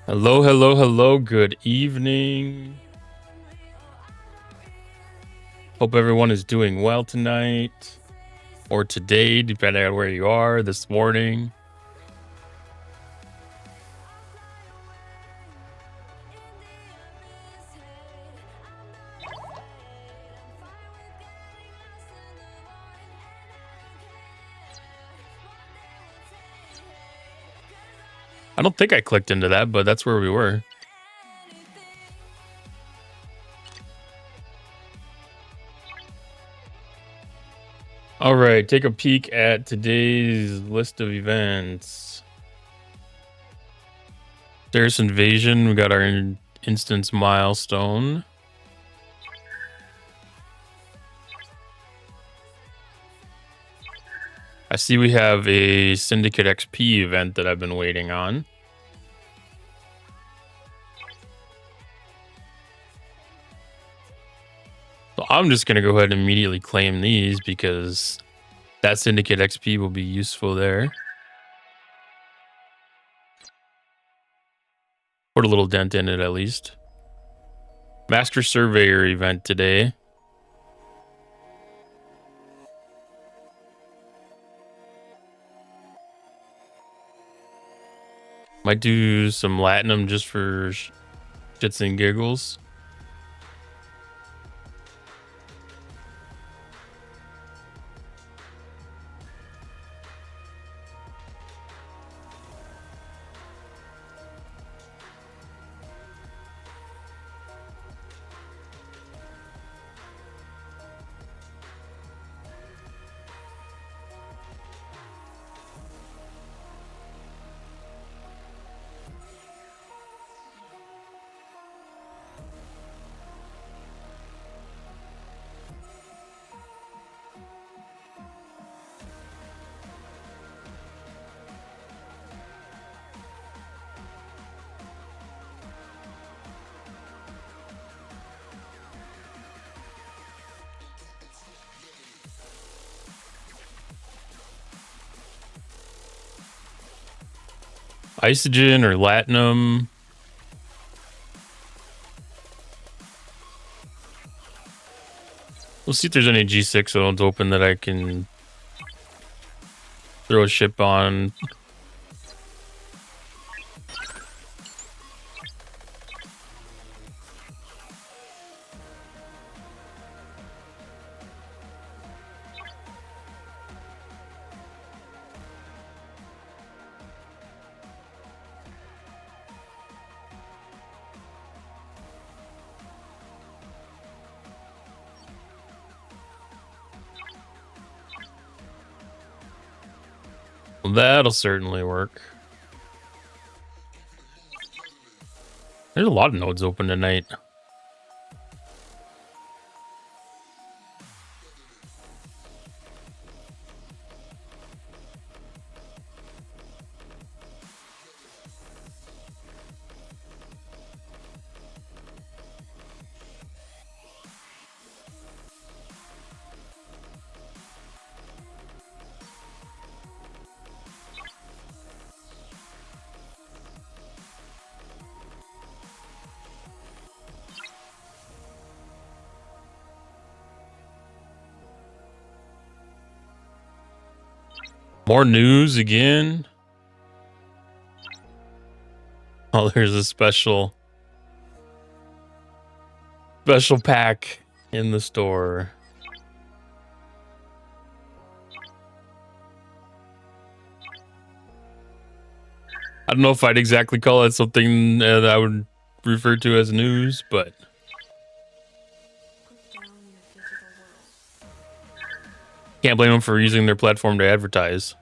Hello, hello, hello. Good evening. Hope everyone is doing well tonight or today, depending on where you are this morning. I don't think I clicked into that, but that's where we were. All right, take a peek at today's list of events. There's Invasion. We got our instance milestone. I see we have a Syndicate XP event that I've been waiting on. So I'm just going to go ahead and immediately claim these because that Syndicate XP will be useful there. Put a little dent in it at least. Master Surveyor event today. Might do some Latinum just for shits and giggles. Isogen or Latinum. We'll see if there's any G6 zones open that I can throw a ship on. Well, that'll certainly work. There's a lot of nodes open tonight. More news again. Oh, there's a special pack in the store. I don't know if I'd exactly call it something that I would refer to as news, but can't blame them for using their platform to advertise.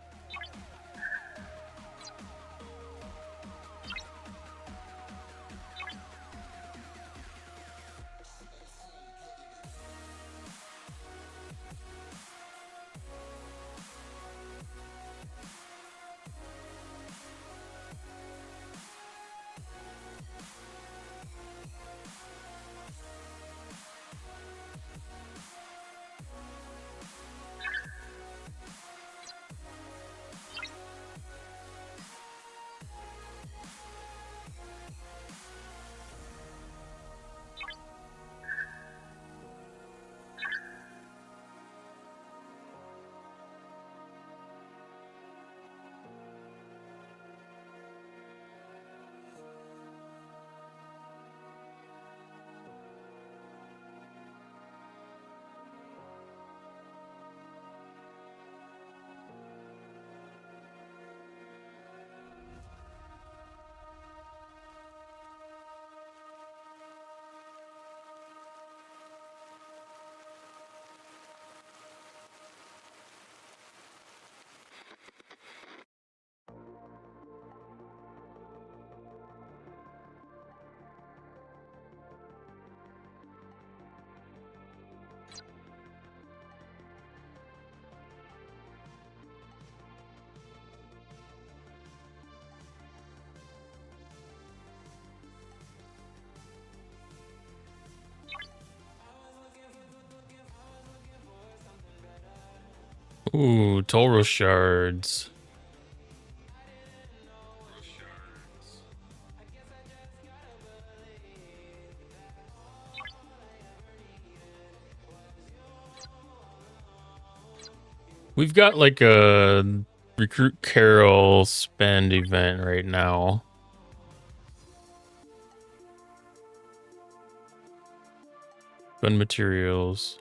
Ooh, Toro shards. We've got like a Recruit Carol spend event right now. Spend materials.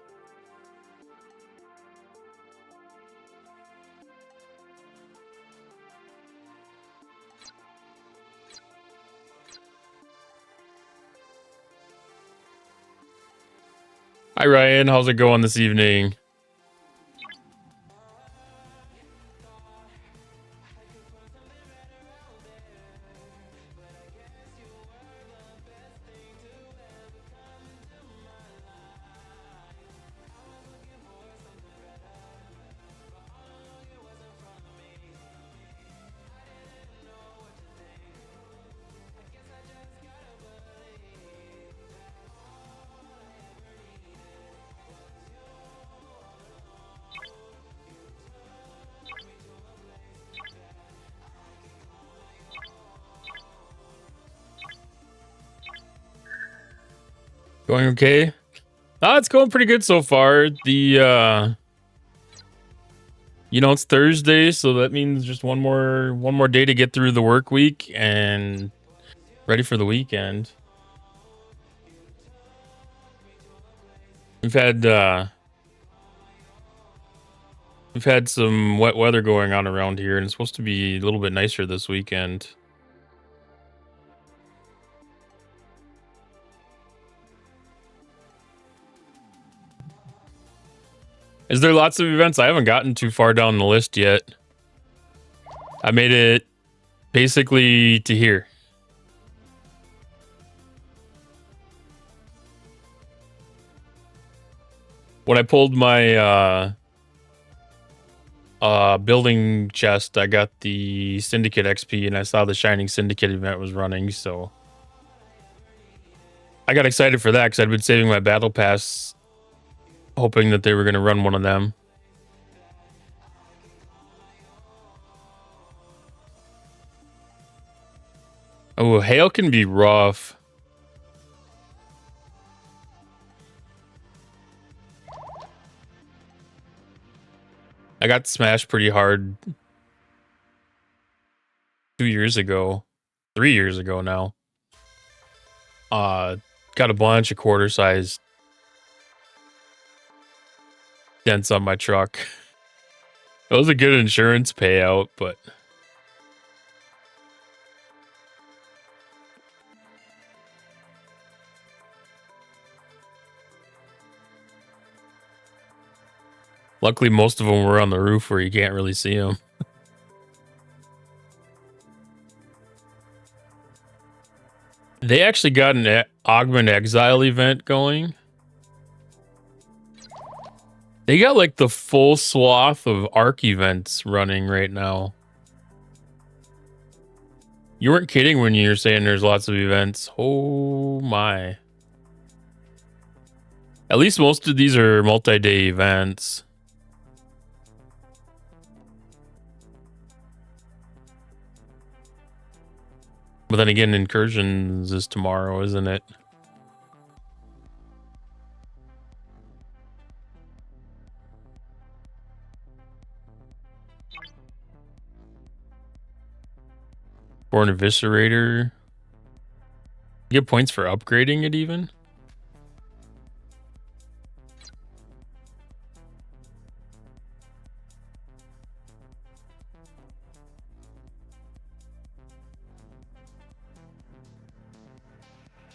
Hi Ryan, how's it going this evening? Going okay? It's going pretty good so far. The it's Thursday, so that means just one more day to get through the work week and ready for the weekend. We've had some wet weather going on around here, and it's supposed to be a little bit nicer this weekend. Is there lots of events? I haven't gotten too far down the list yet. I made it basically to here. When I pulled my building chest, I got the Syndicate XP, and I saw the Shining Syndicate event was running, so I got excited for that because I'd been saving my battle pass, hoping that they were going to run one of them. Oh, hail can be rough. I got smashed pretty hard 2 years ago, 3 years ago now. Got a bunch of quarter-sized dents on my truck. It was a good insurance payout, but luckily most of them were on the roof where you can't really see them. They actually got an Augment Exile event going. They got like the full swath of ARC events running right now. You weren't kidding when you were saying there's lots of events. Oh my. At least most of these are multi-day events. But then again, Incursions is tomorrow, isn't it? Or an Eviscerator. You get points for upgrading it even?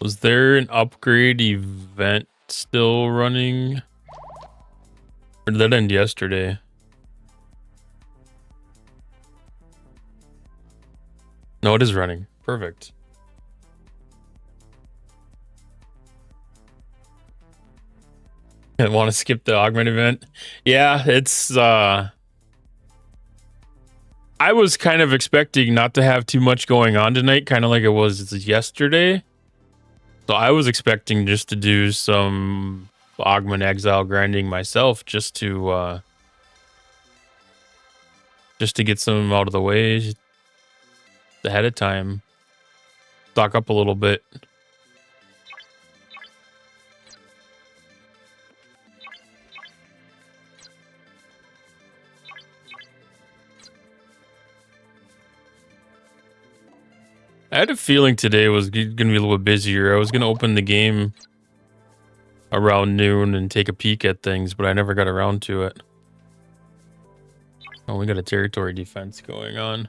Was there an upgrade event still running? Or did that end yesterday? No, it is running. Perfect. I want to skip the augment event. Yeah, it's I was kind of expecting not to have too much going on tonight, kind of like it was yesterday. So I was expecting just to do some Augment Exile grinding myself, just to just to get some out of the way ahead of time. Stock up a little bit. I had a feeling today was going to be a little bit busier. I was going to open the game around noon and take a peek at things, but I never got around to it. Oh, we got a territory defense going on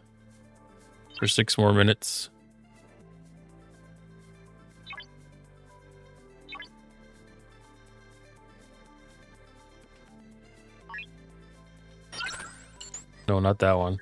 for 6 more minutes. No, not that one.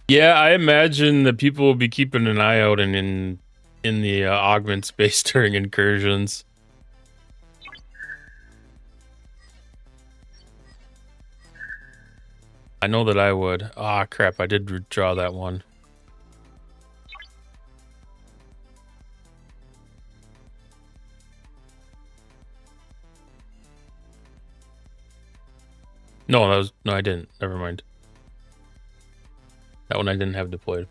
Yeah, I imagine that people will be keeping an eye out in the augment space during incursions. I know that I would. Ah, crap! I did draw that one. No, I didn't. Never mind. That one I didn't have deployed.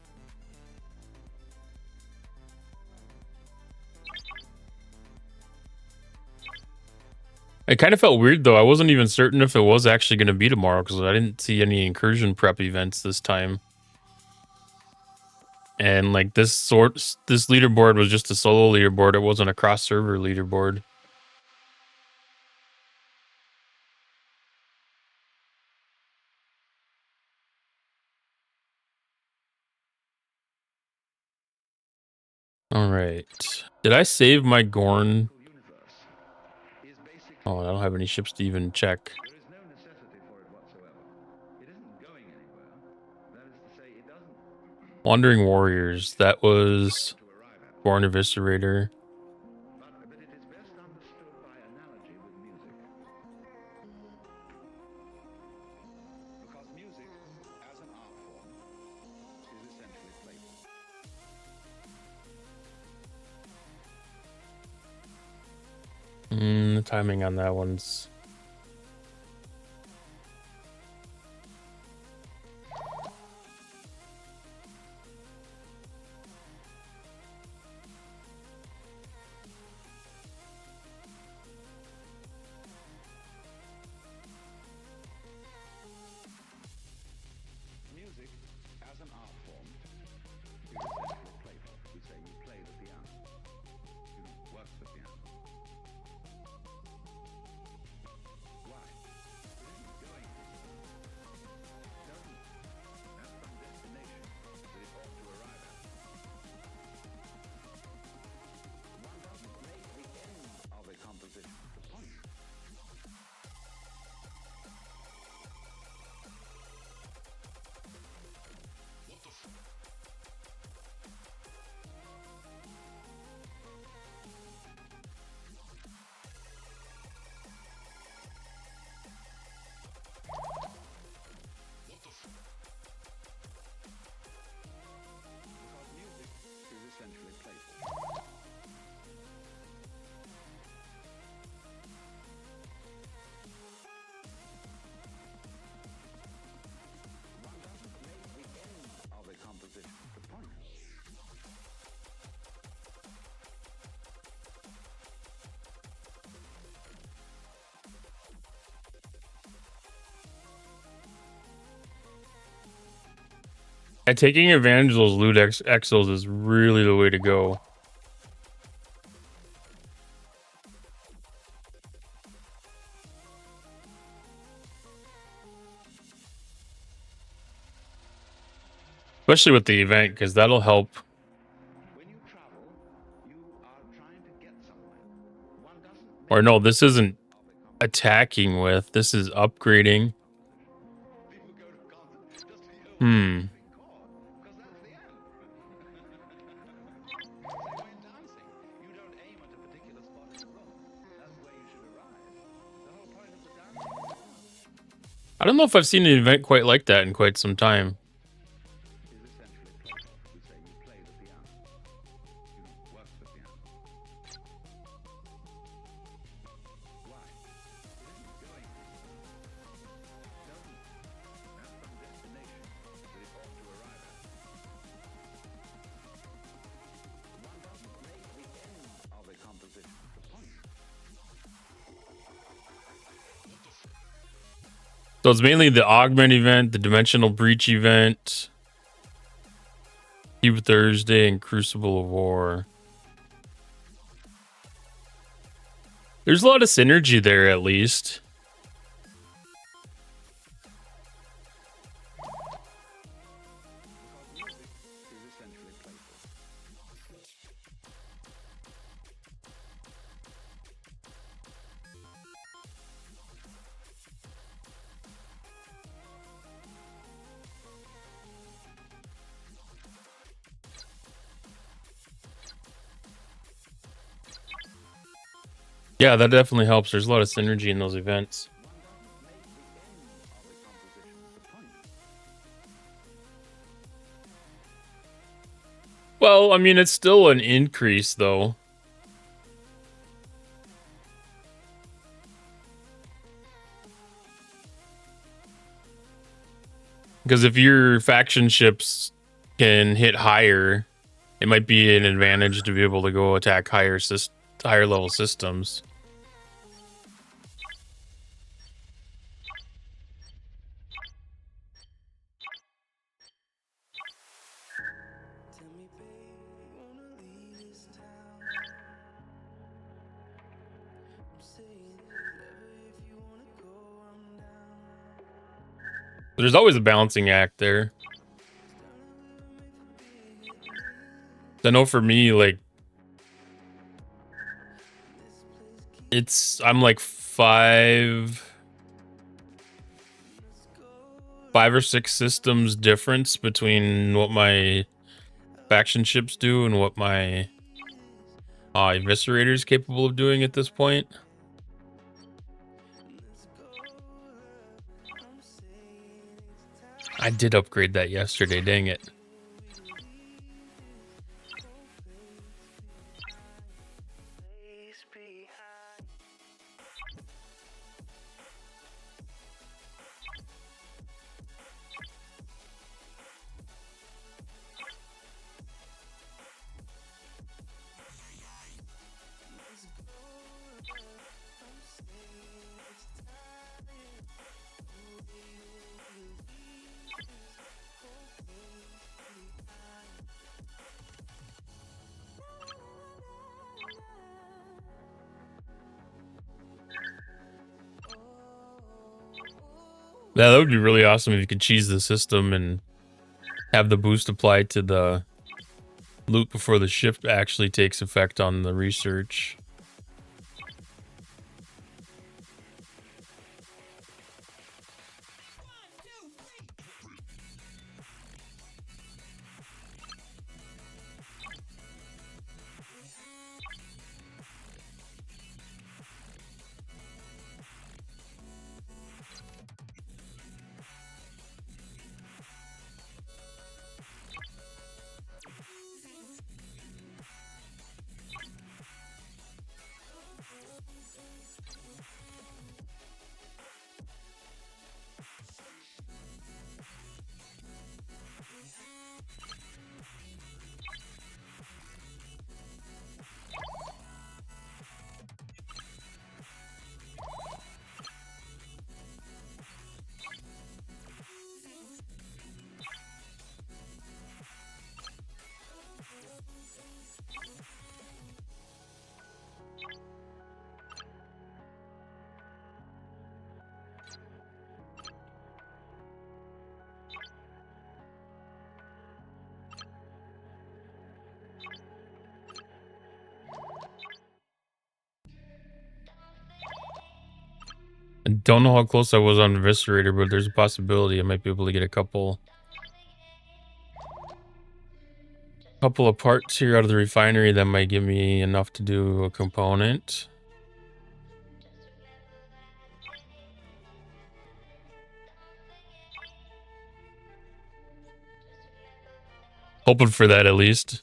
It kind of felt weird though. I wasn't even certain if it was actually going to be tomorrow because I didn't see any incursion prep events this time. And like this leaderboard was just a solo leaderboard. It wasn't a cross server leaderboard. All right. Did I save my Gorn? Oh, I don't have any ships to even check. Wandering Warriors. That was Gorn Eviscerator. The timing on that one's... Taking advantage of those loot exos is really the way to go. Especially with the event, because that'll help. Or no, this isn't attacking with. This is upgrading. I don't know if I've seen an event quite like that in quite some time. So it's mainly the Augment event, the Dimensional Breach event, Cube Thursday, and Crucible of War. There's a lot of synergy there, at least. Yeah, that definitely helps. There's a lot of synergy in those events. Well, I mean, it's still an increase, though. Because if your faction ships can hit higher, it might be an advantage to be able to go attack higher level systems. There's always a balancing act there. I know for me, like, I'm like five or six systems difference between what my faction ships do and what my Eviscerator is capable of doing at this point. I did upgrade that yesterday, dang it. Yeah, that would be really awesome if you could cheese the system and have the boost applied to the loot before the shift actually takes effect on the research. I don't know how close I was on Eviscerator, but there's a possibility I might be able to get a couple of parts here out of the refinery that might give me enough to do a component. Hoping for that at least.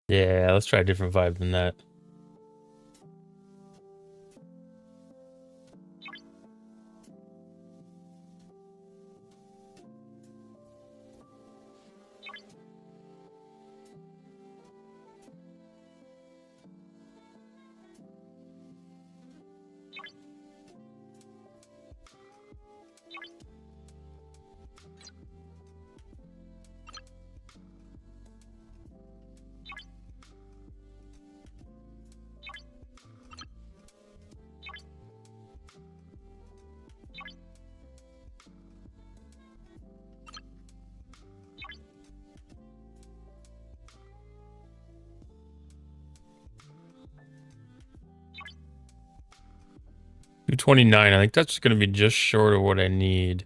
Yeah, let's try a different vibe than that. $229. I think that's going to be just short of what I need.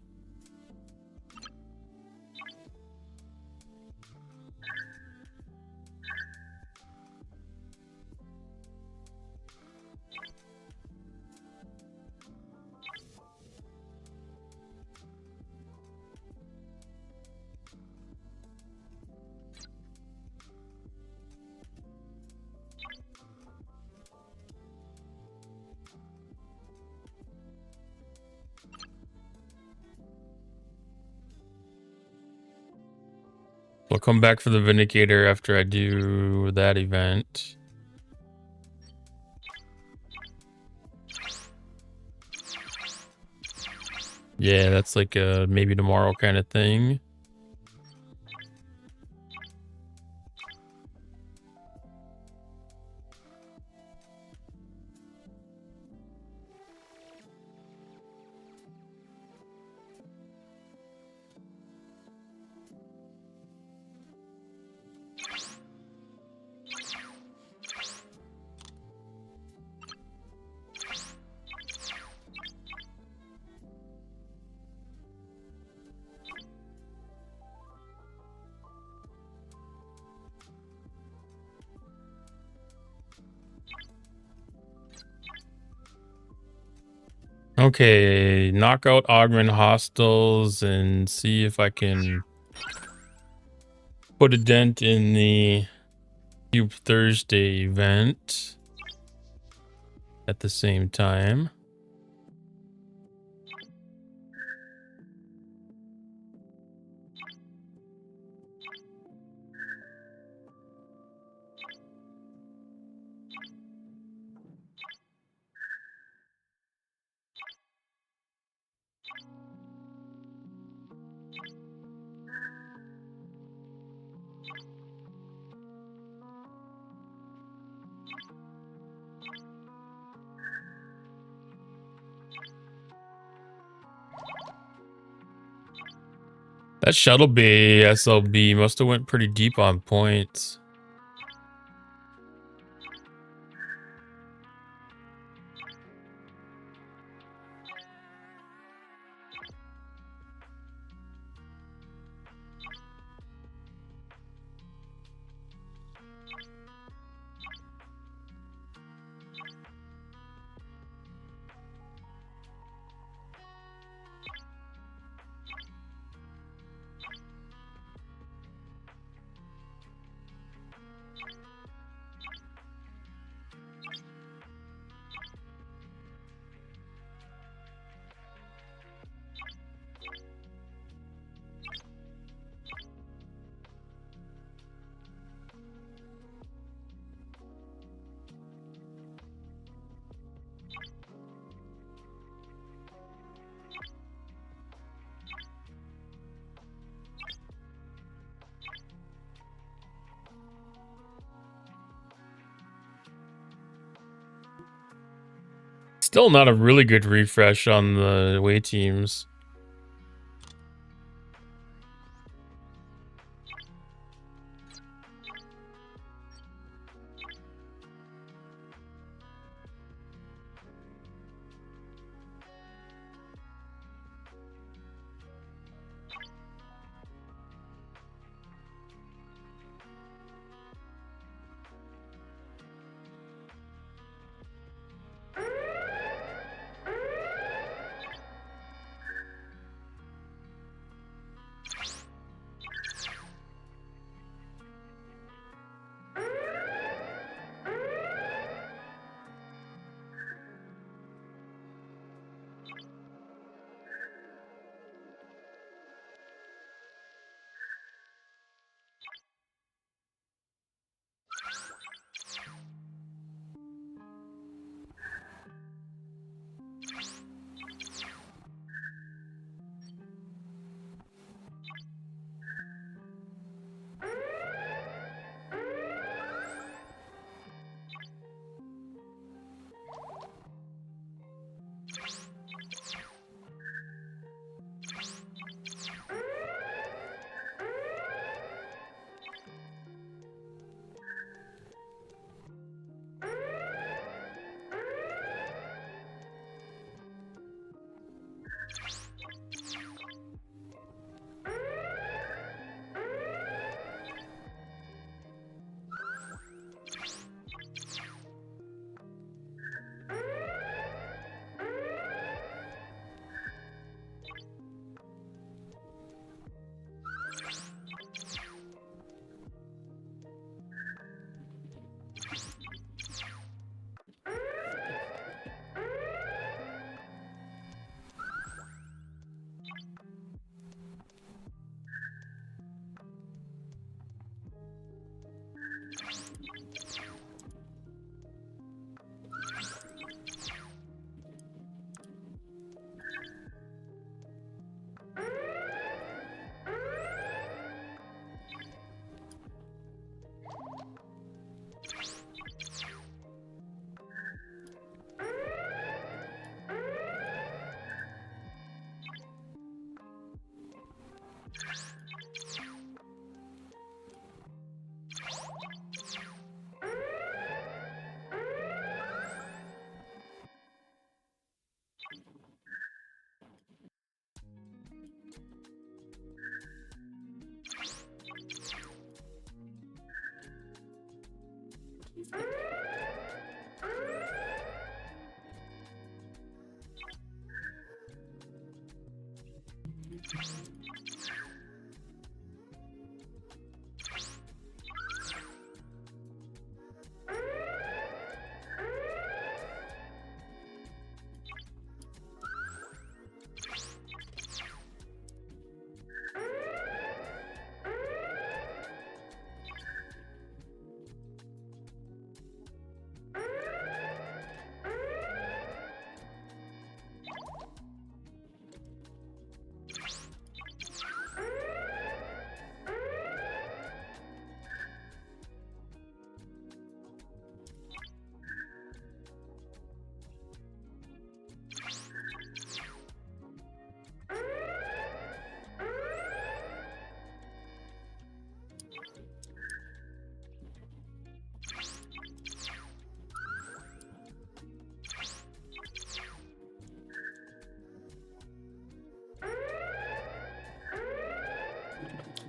I'll come back for the Vindicator after I do that event. Yeah, that's like a maybe tomorrow kind of thing. Okay, knock out augment hostiles and see if I can put a dent in the Cube Thursday event at the same time. That Shuttle Bay SLB must have went pretty deep on points. Still not a really good refresh on the away teams.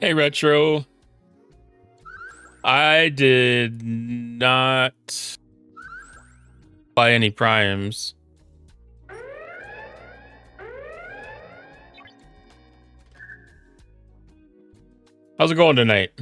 Hey, Retro. I did not buy any primes. How's it going tonight?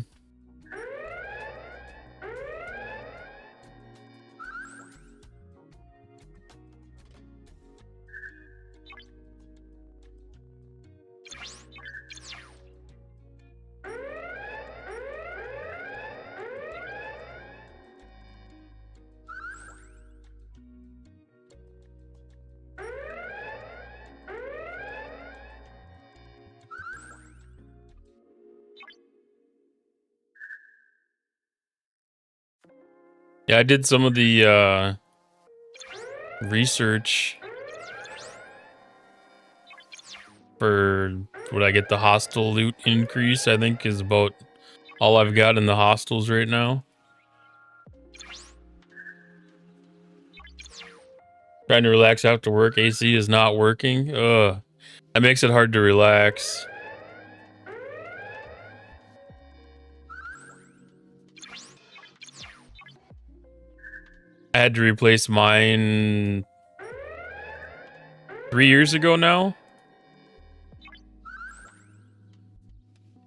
Yeah, I did some of the research for would I get the hostile loot increase, I think is about all I've got in the hostels right now. Trying to relax after work. AC is not working. Ugh. That makes it hard to relax. I had to replace mine 3 years ago now.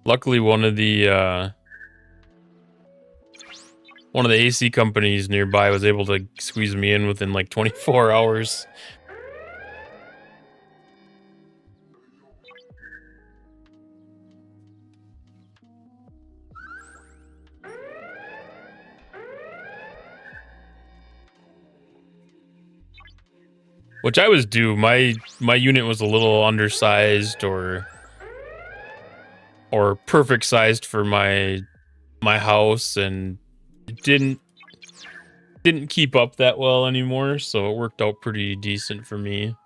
Luckily, one of the AC companies nearby was able to squeeze me in within like 24 hours. Which I was due. My unit was a little undersized or perfect sized for my house, and it didn't keep up that well anymore, so it worked out pretty decent for me.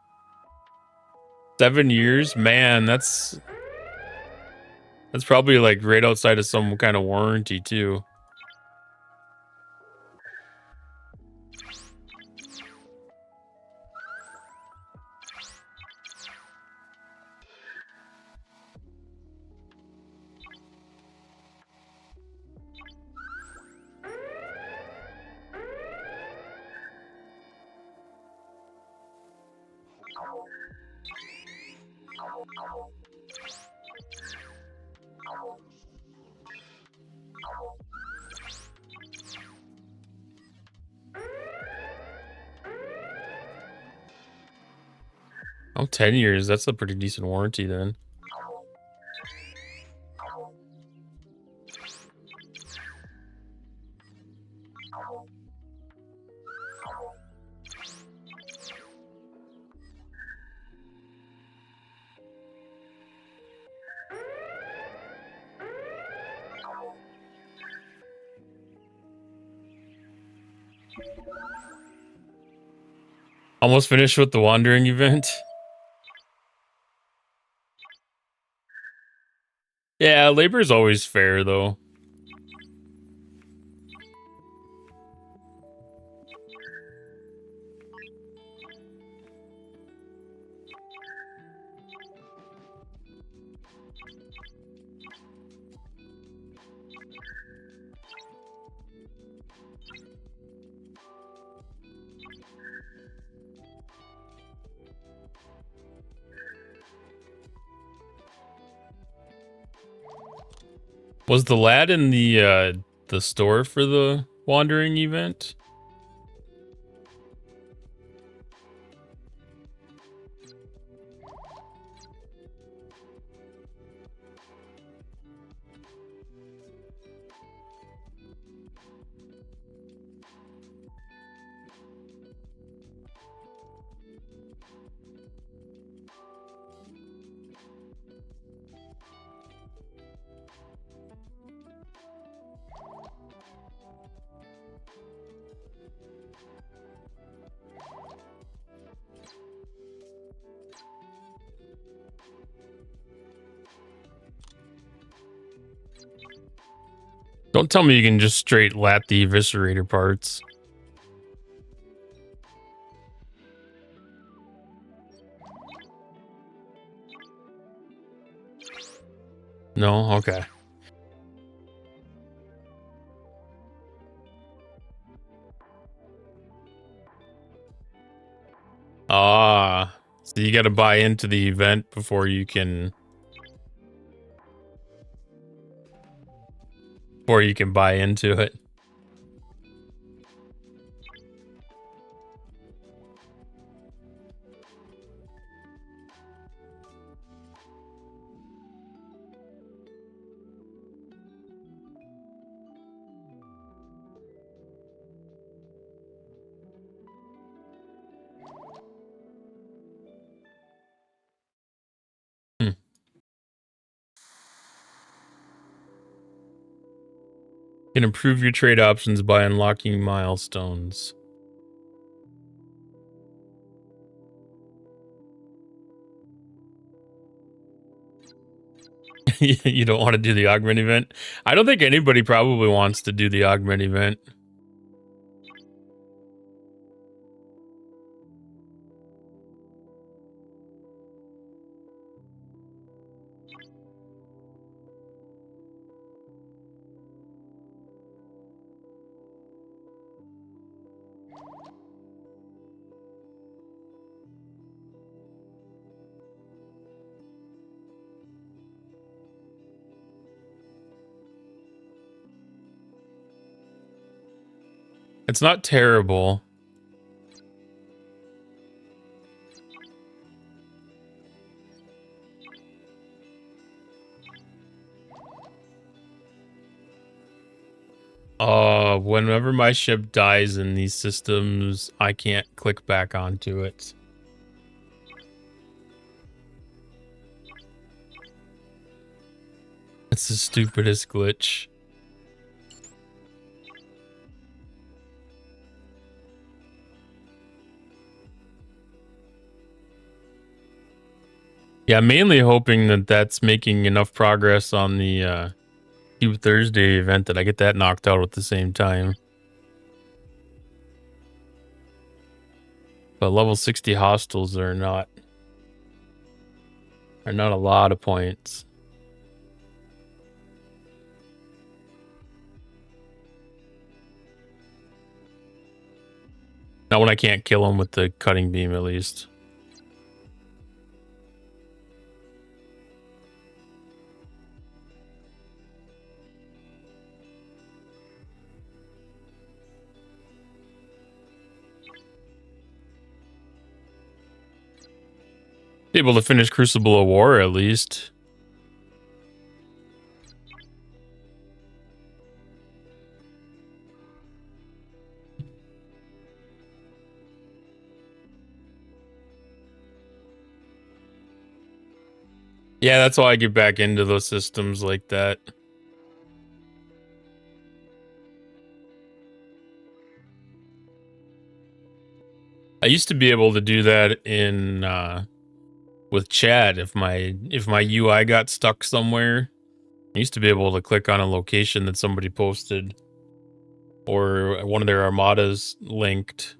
7 years? Man, that's probably like right outside of some kind of warranty too. Oh, 10 years. That's a pretty decent warranty then. Almost finished with the wandering event. Yeah, labor is always fair though. Was the lad in the store for the wandering event? Don't tell me you can just straight lat the eviscerator parts. No? Okay. Ah, so you got to buy into the event before you can buy into it. You can improve your trade options by unlocking milestones. You don't want to do the augment event? I don't think anybody probably wants to do the augment event. It's not terrible. Whenever my ship dies in these systems, I can't click back onto it. It's the stupidest glitch. Yeah, mainly hoping that that's making enough progress on the Cube Thursday event that I get that knocked out at the same time. But level 60 hostiles are not a lot of points. Not when I can't kill them with the cutting beam, at least. Able to finish Crucible of War, at least. Yeah, that's why I get back into those systems like that. I used to be able to do that in with Chad if my UI got stuck somewhere. I used to be able to click on a location that somebody posted or one of their armadas linked.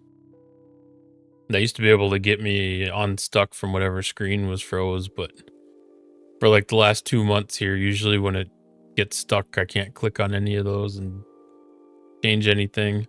They used to be able to get me unstuck from whatever screen was froze, but for like the last 2 months here, usually when it gets stuck, I can't click on any of those and change anything.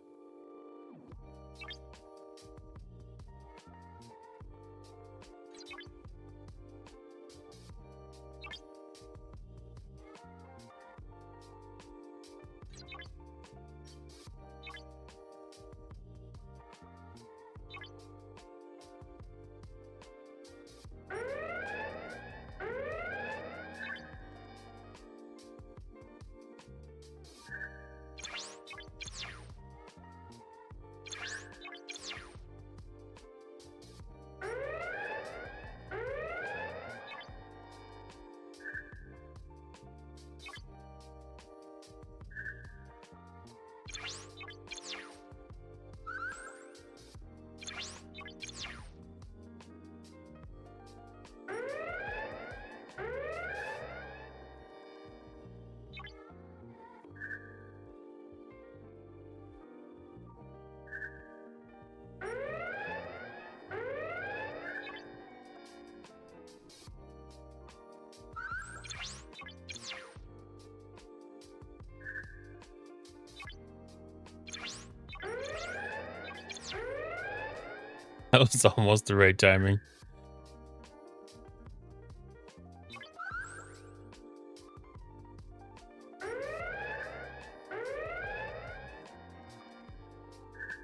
That was almost the right timing.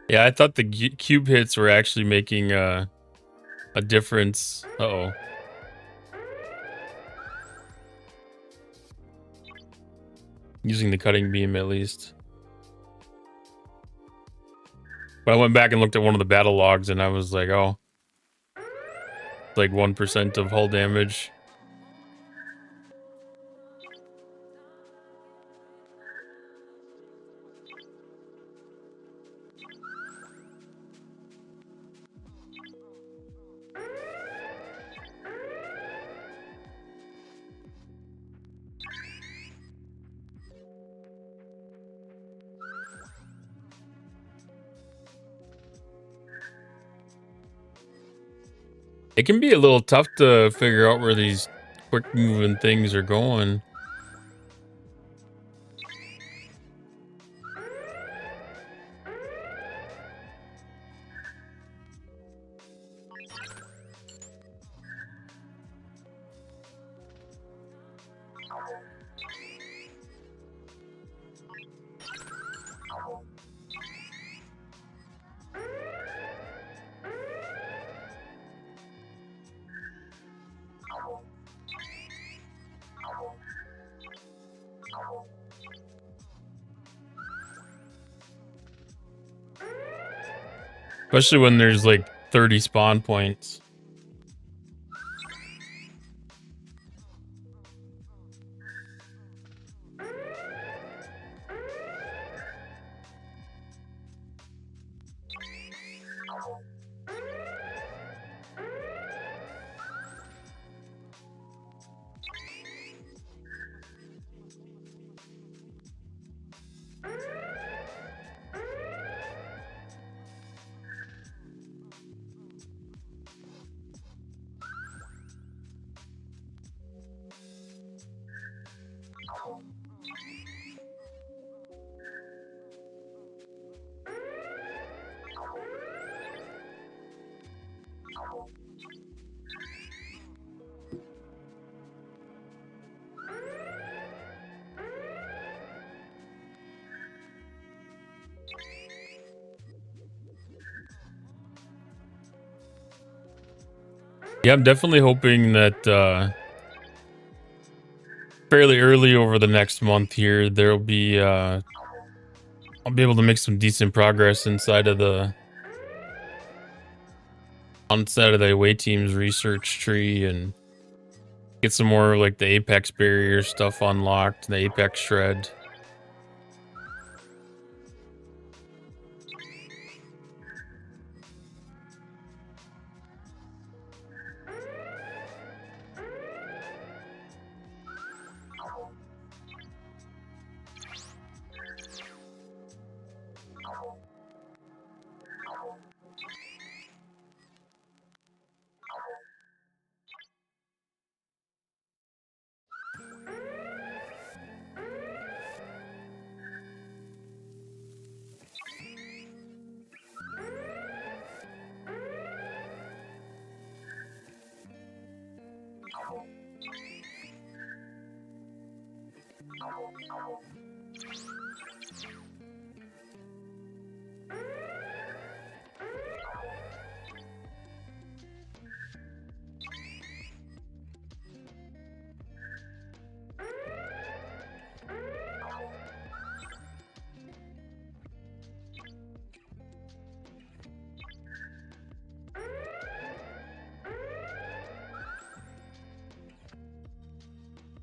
Yeah, I thought the cube hits were actually making a difference. Uh-oh. Using the cutting beam, at least. But I went back and looked at one of the battle logs, and I was like, oh. It's like 1% of hull damage. It can be a little tough to figure out where these quick moving things are going. Especially when there's like 30 spawn points. Yeah, I'm definitely hoping that fairly early over the next month here, there'll be I'll be able to make some decent progress inside of the away team's research tree and get some more like the Apex barrier stuff unlocked, the Apex shred.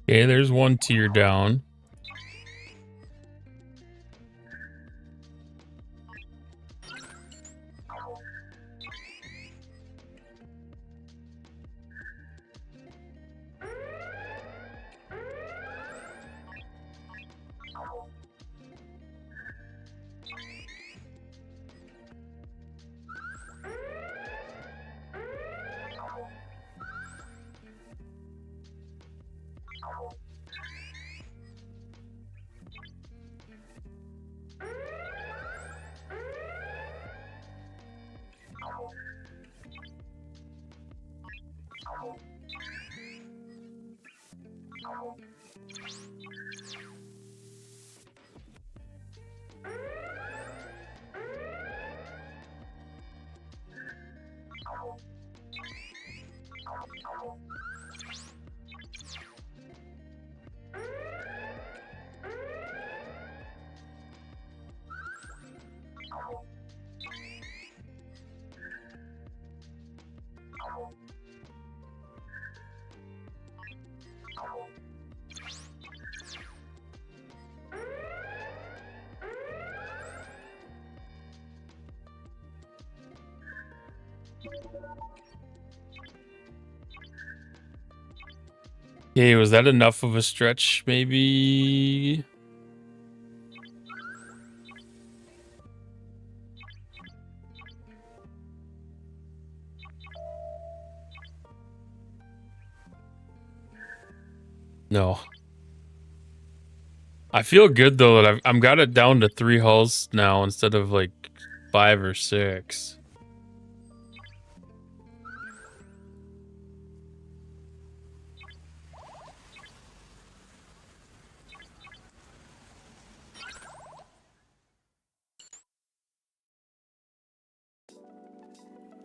Okay, there's one tier down. Okay, was that enough of a stretch, maybe? No. I feel good though that I'm got it down to 3 hulls now instead of like 5 or 6.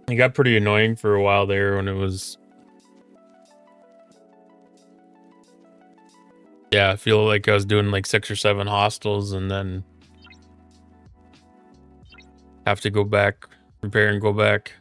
It got pretty annoying for a while there when it was. Yeah, I feel like I was doing like 6 or 7 hostels and then have to go back, repair and go back.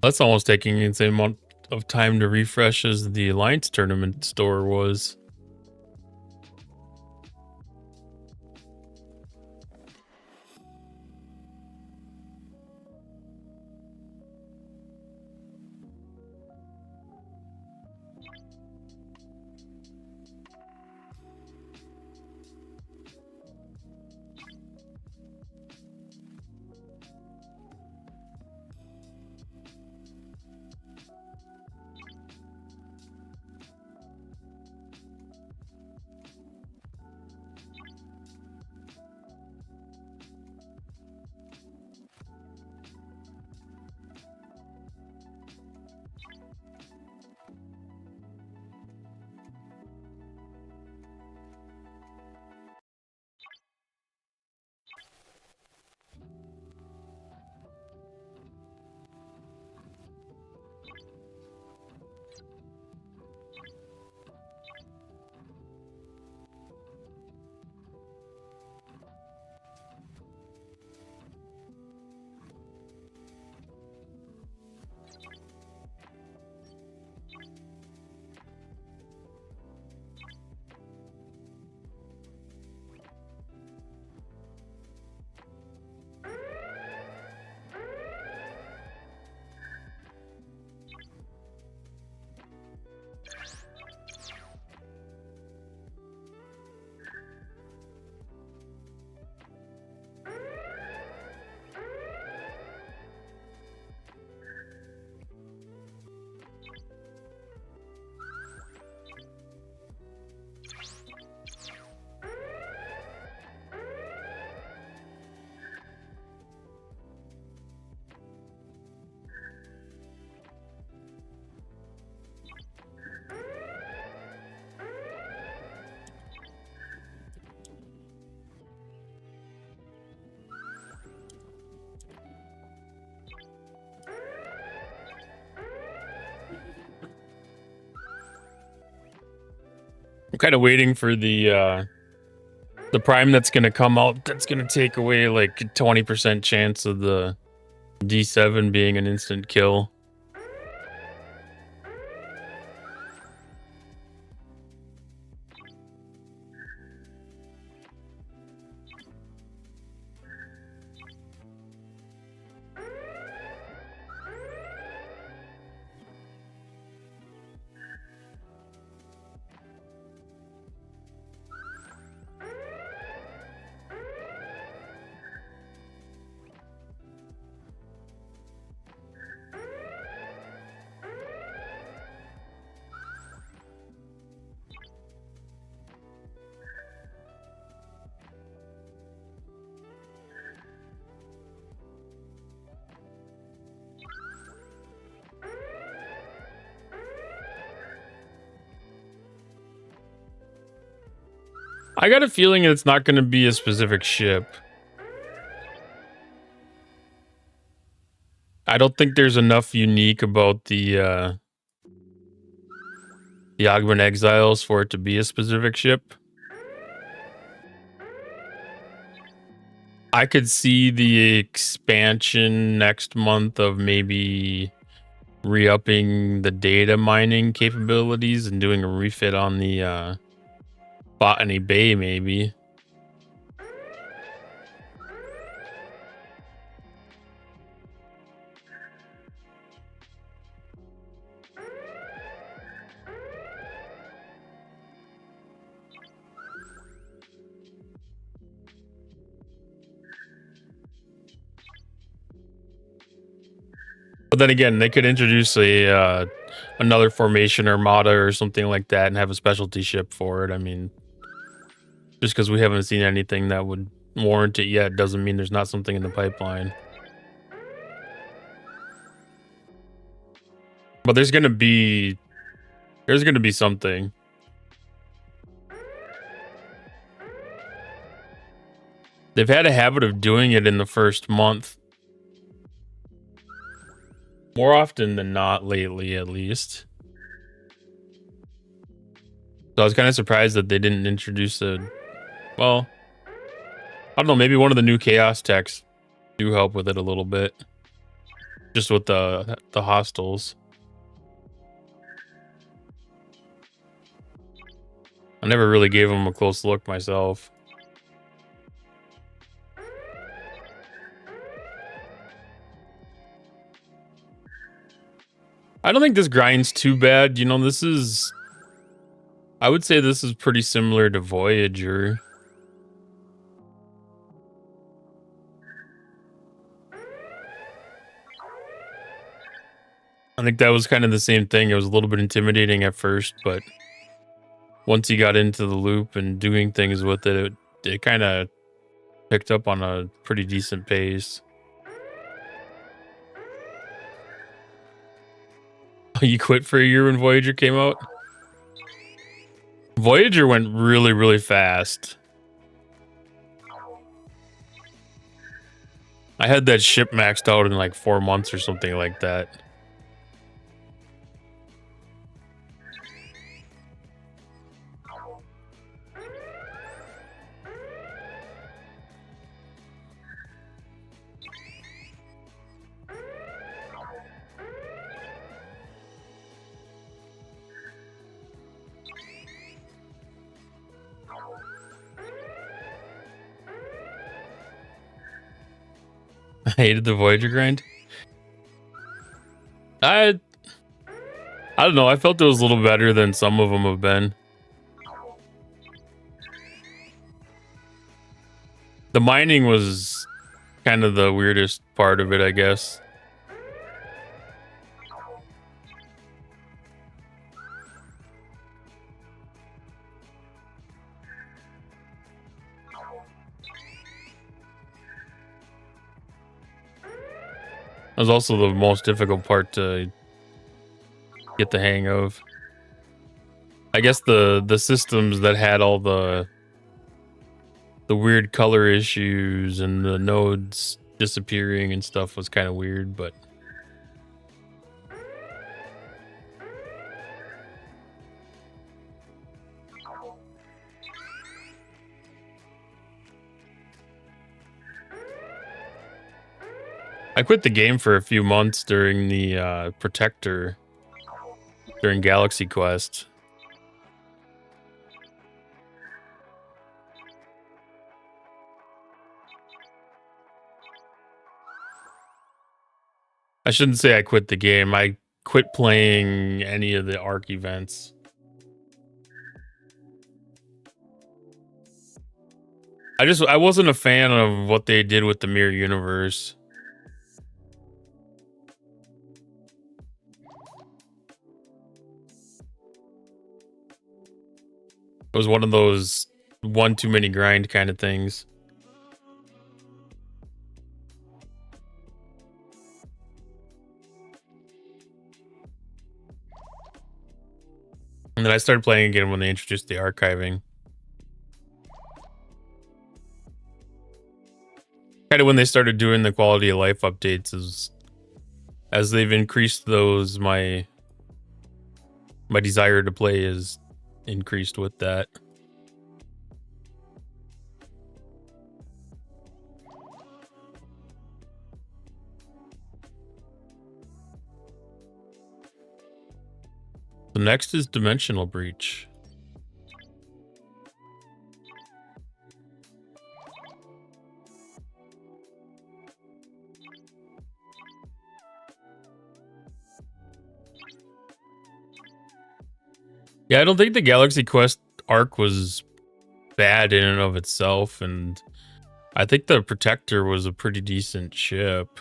That's almost taking the same amount of time to refresh as the Alliance tournament store was. I'm kind of waiting for the prime that's going to come out that's going to take away like 20% chance of the D7 being an instant kill. I got a feeling it's not going to be a specific ship. I don't think there's enough unique about the Ogben Exiles for it to be a specific ship. I could see the expansion next month of maybe re-upping the data mining capabilities and doing a refit on the Botany Bay, maybe. But then again, they could introduce a another formation armada or something like that and have a specialty ship for it. I mean, just because we haven't seen anything that would warrant it yet doesn't mean there's not something in the pipeline. But there's gonna be something. They've had a habit of doing it in the first month. More often than not lately, at least. So I was kind of surprised that they didn't introduce well, I don't know, maybe one of the new chaos techs do help with it a little bit. Just with the hostiles. I never really gave them a close look myself. I don't think this grind's too bad. You know, I would say this is pretty similar to Voyager. I think that was kind of the same thing. It was a little bit intimidating at first, but once you got into the loop and doing things with it, it kind of picked up on a pretty decent pace. You quit for a year when Voyager came out? Voyager went really, really fast. I had that ship maxed out in like 4 months or something like that. I hated the Voyager grind. I don't know. I felt it was a little better than some of them have been. The mining was kind of the weirdest part of it, I guess. That was also the most difficult part to get the hang of. I guess the systems that had all the weird color issues and the nodes disappearing and stuff was kind of weird, but I quit the game for a few months during the Protector, during Galaxy Quest. I shouldn't say I quit the game. I quit playing any of the ARC events. I wasn't a fan of what they did with the Mirror Universe. It was one of those one too many grind kind of things. And then I started playing again when they introduced the archiving. Kind of when they started doing the quality of life updates, as they've increased those, my desire to play is increased with that. The next is Dimensional Breach. Yeah, I don't think the Galaxy Quest arc was bad in and of itself, and I think the Protector was a pretty decent ship.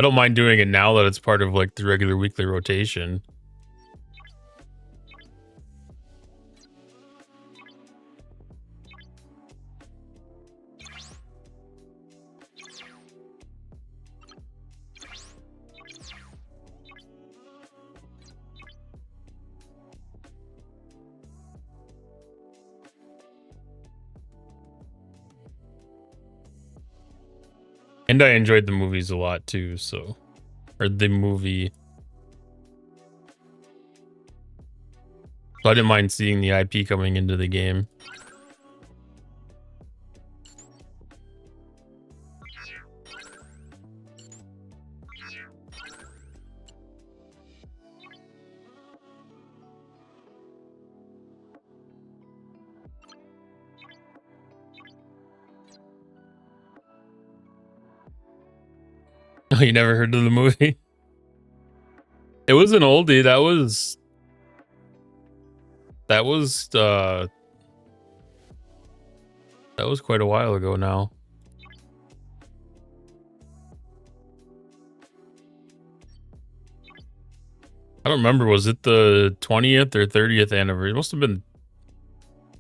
I don't mind doing it now that it's part of like the regular weekly rotation. And I enjoyed the movies a lot too, so or the movie. So I didn't mind seeing the IP coming into the game. Oh, you never heard of the movie? It was an oldie. That was quite a while ago now. I don't remember. Was it the 20th or 30th anniversary? It must have been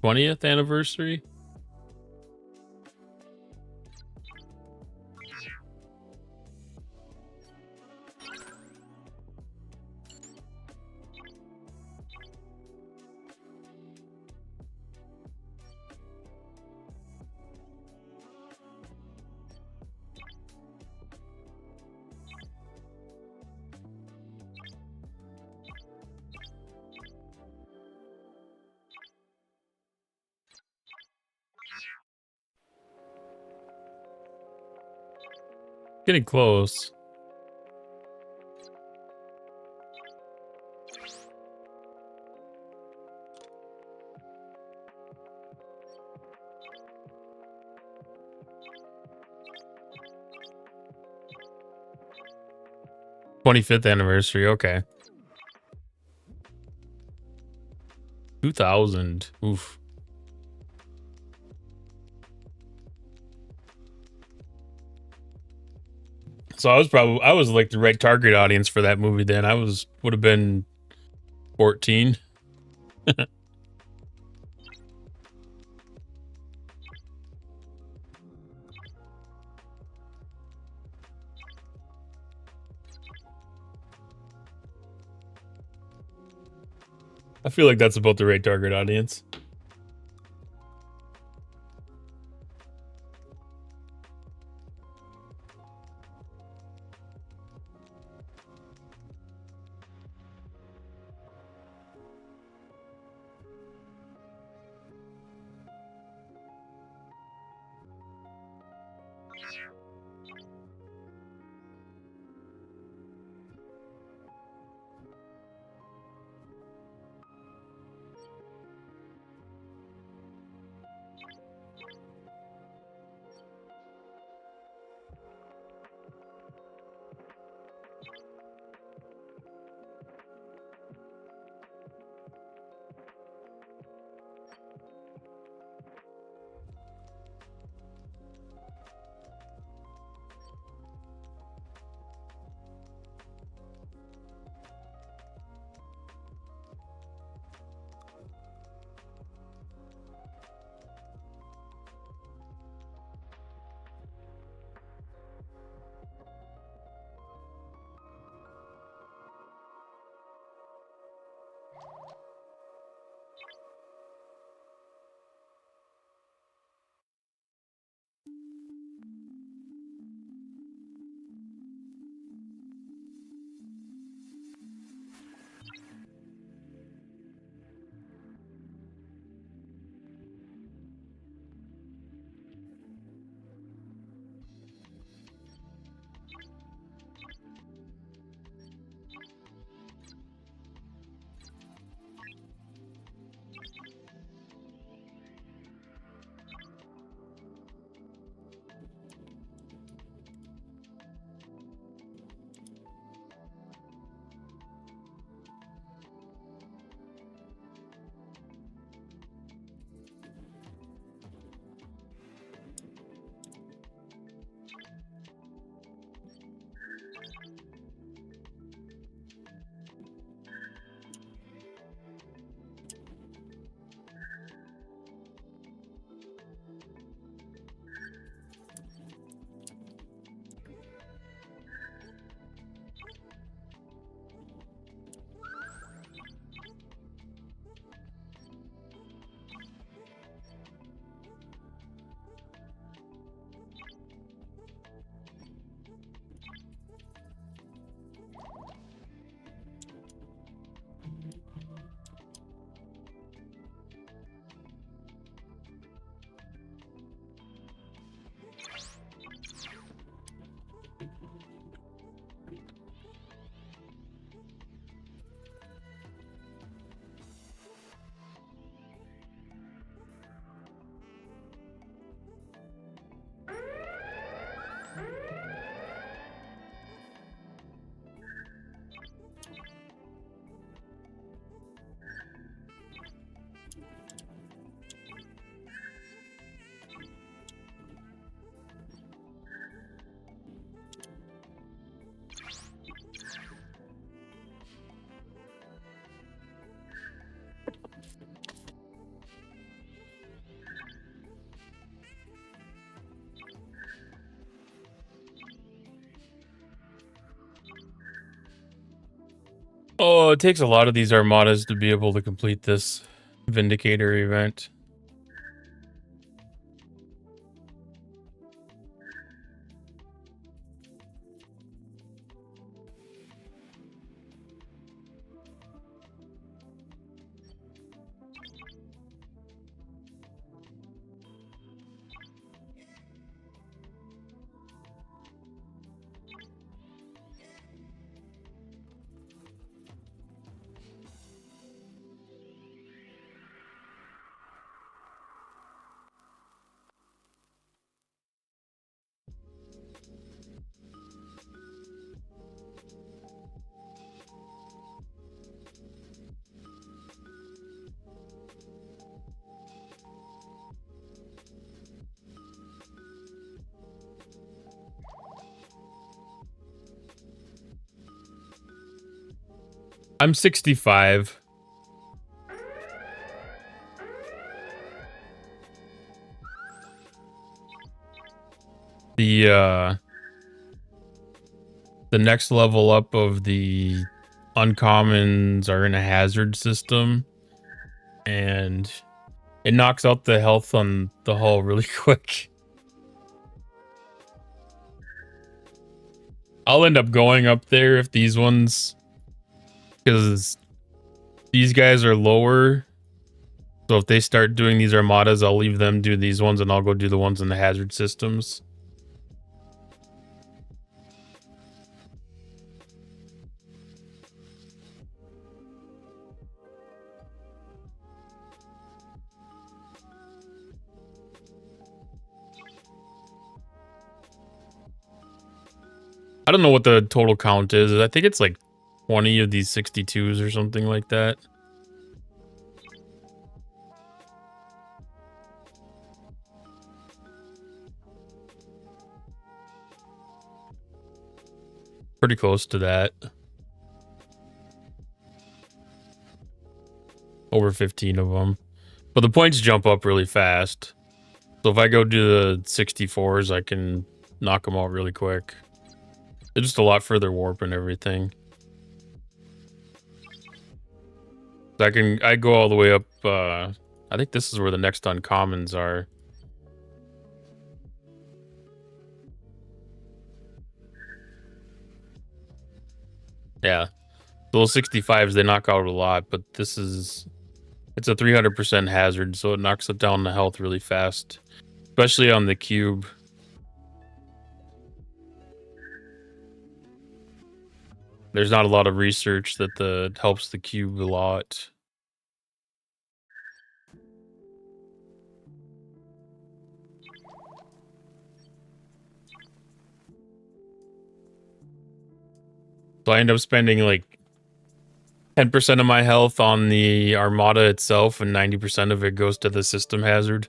20th anniversary. Getting close. '25th anniversary. Okay. 2000. Oof. So I was like the right target audience for that movie then. Would have been 14. I feel like that's about the right target audience. Oh, it takes a lot of these armadas to be able to complete this Vindicator event. I'm 65. The next level up of the uncommons are in a hazard system, and it knocks out the health on the hull really quick. I'll end up going up there if these ones, because these guys are lower. So if they start doing these armadas, I'll leave them do these ones and I'll go do the ones in the hazard systems. I don't know what the total count is. I think it's like 20 of these 62s or something like that. Pretty close to that. Over 15 of them. But the points jump up really fast. So if I go do the 64s, I can knock them out really quick. They're just a lot further warp and everything. I go all the way up. I think this is where the next uncommons are. Yeah, those 65s, they knock out a lot, but it's a 300% hazard, so it knocks it down the health really fast, especially on the cube. There's not a lot of research that helps the cube a lot. So I end up spending like 10% of my health on the armada itself, and 90% of it goes to the system hazard.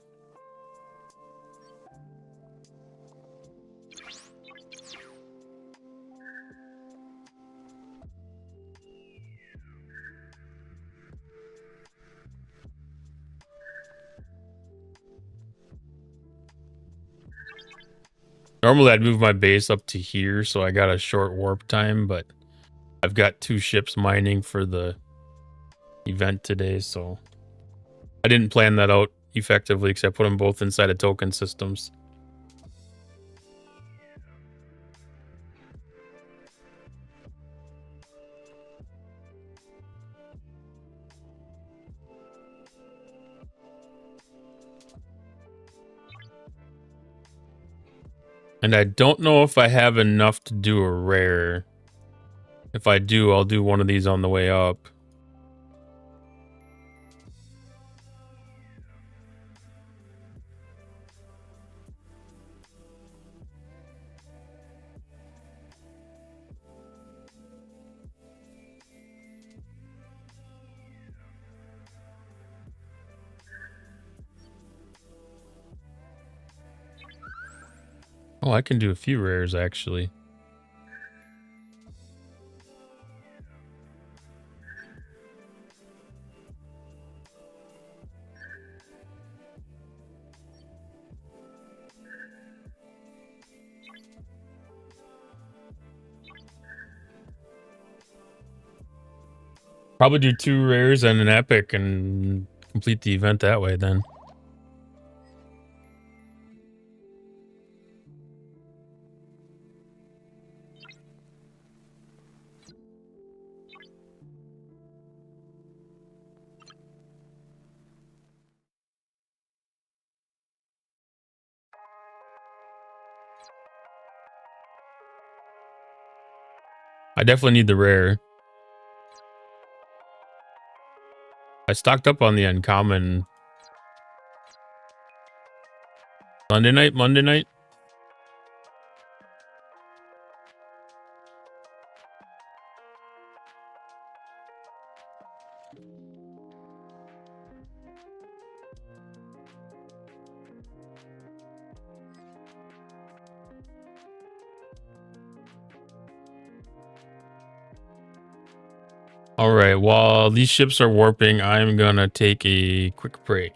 Normally I'd move my base up to here, so I got a short warp time, but I've got 2 ships mining for the event today, so I didn't plan that out effectively because I put them both inside of token systems. And I don't know if I have enough to do a rare. If I do, I'll do one of these on the way up. Oh, I can do a few rares, actually. Probably do 2 rares and an epic and complete the event that way then. I definitely need the rare. I stocked up on the uncommon Monday night. All right, while these ships are warping, I'm gonna take a quick break.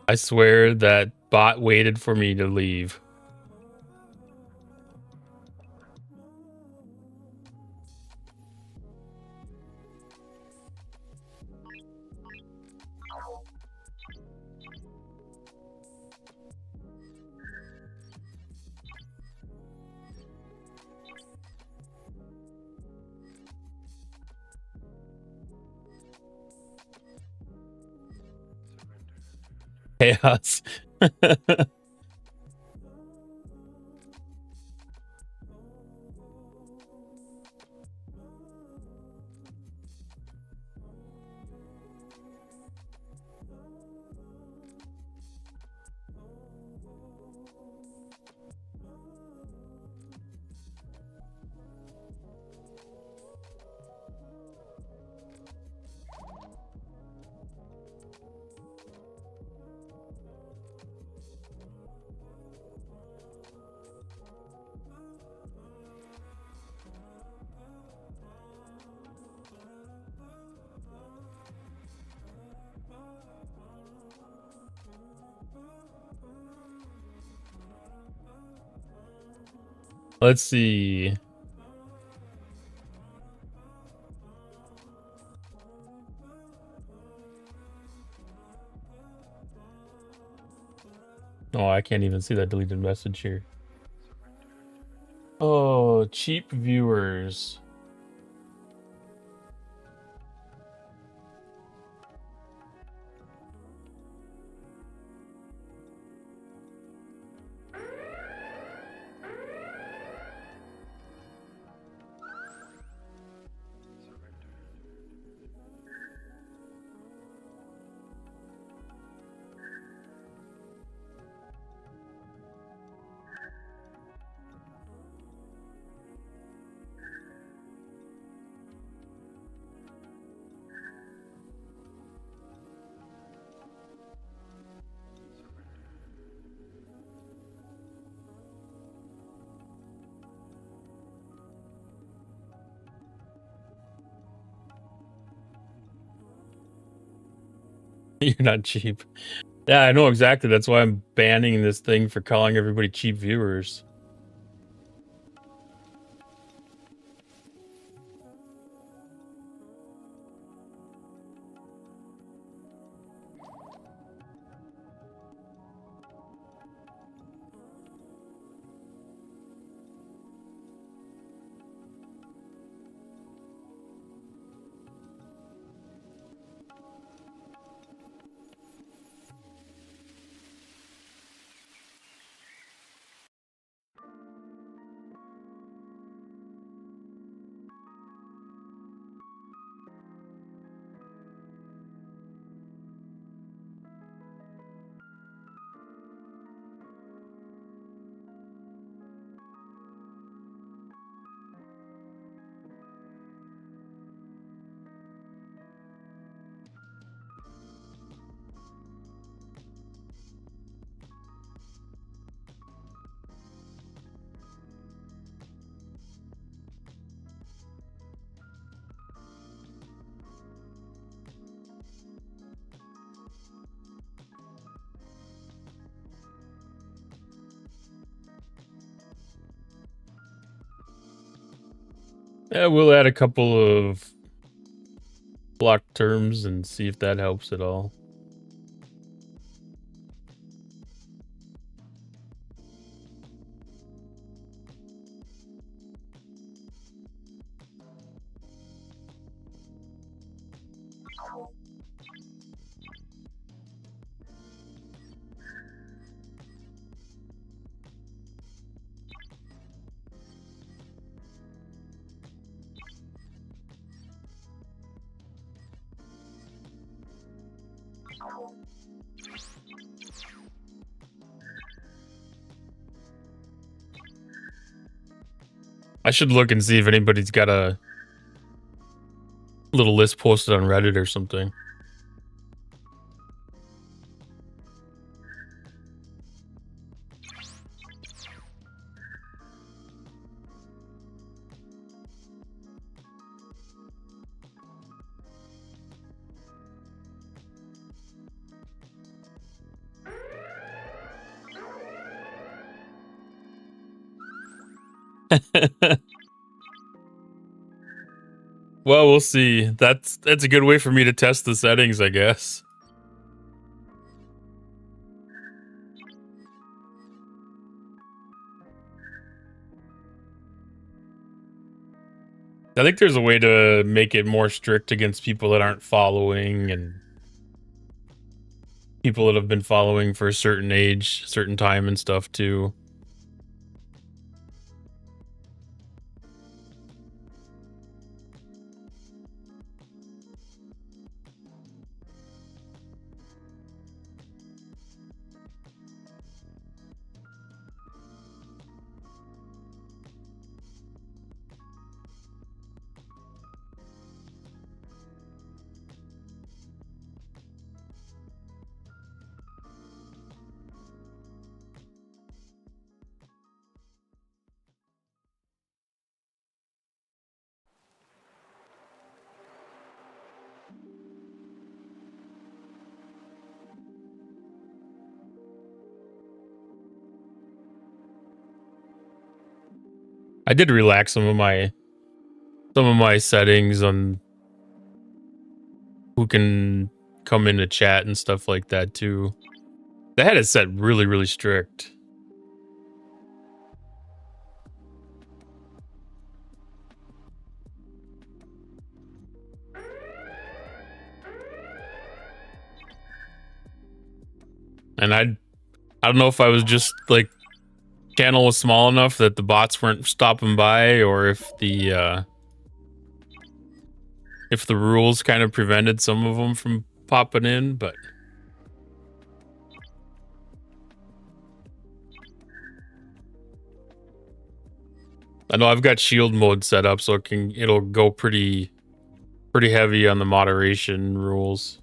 I swear that bot waited for me to leave. Chaos. Let's see. Oh, I can't even see that deleted message here. Oh, cheap viewers. You're not cheap. Yeah, I know exactly. That's why I'm banning this thing for calling everybody cheap viewers. Yeah, we'll add a couple of block terms and see if that helps at all. I should look and see if anybody's got a little list posted on Reddit or something. Well, we'll see. That's a good way for me to test the settings, I guess. I think there's a way to make it more strict against people that aren't following and people that have been following for a certain age, certain time and stuff too. I did relax some of my settings on who can come into chat and stuff like that too. I had it set really, really strict. And I don't know if I was just like channel was small enough that the bots weren't stopping by, or if the rules kind of prevented some of them from popping in, but I know I've got shield mode set up, so it'll go pretty heavy on the moderation rules.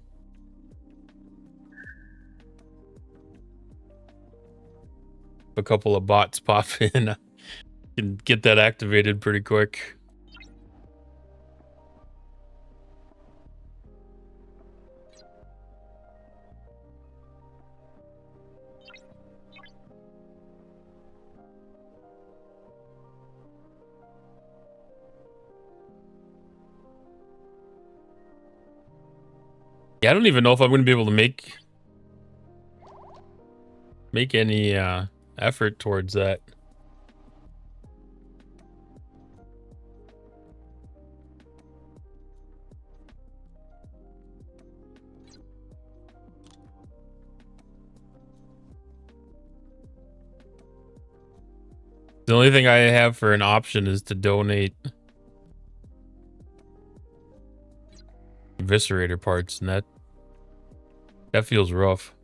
A couple of bots pop in, I can get that activated pretty quick. Yeah, I don't even know if I'm going to be able to make any effort towards that. The only thing I have for an option is to donate eviscerator parts, and that feels rough.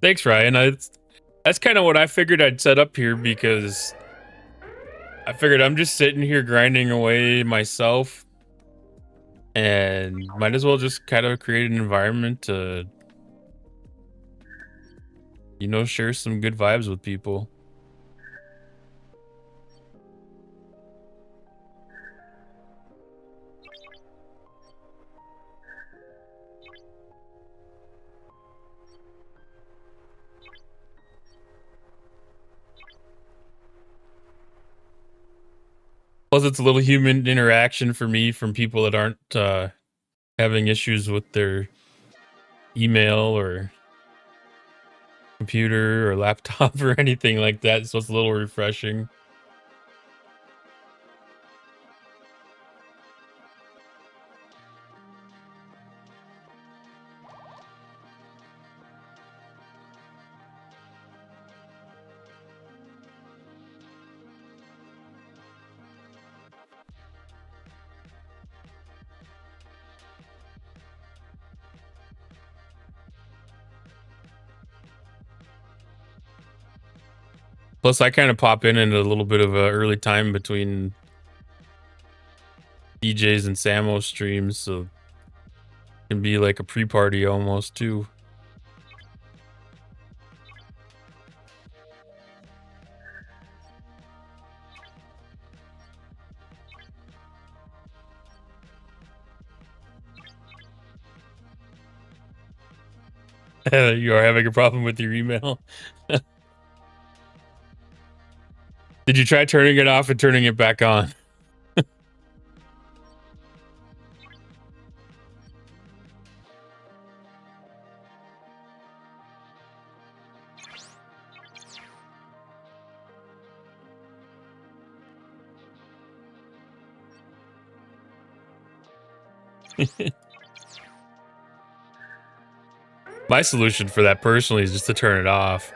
Thanks, Ryan. That's kind of what I figured I'd set up here, because I figured I'm just sitting here grinding away myself, and might as well just kind of create an environment to, you know, share some good vibes with people. Plus, it's a little human interaction for me from people that aren't having issues with their email or computer or laptop or anything like that, so it's a little refreshing. Plus, I kind of pop in a little bit of a early time between DJs and Samo streams, so it can be like a pre-party almost too. You are having a problem with your email. Did you try turning it off and turning it back on? My solution for that personally is just to turn it off.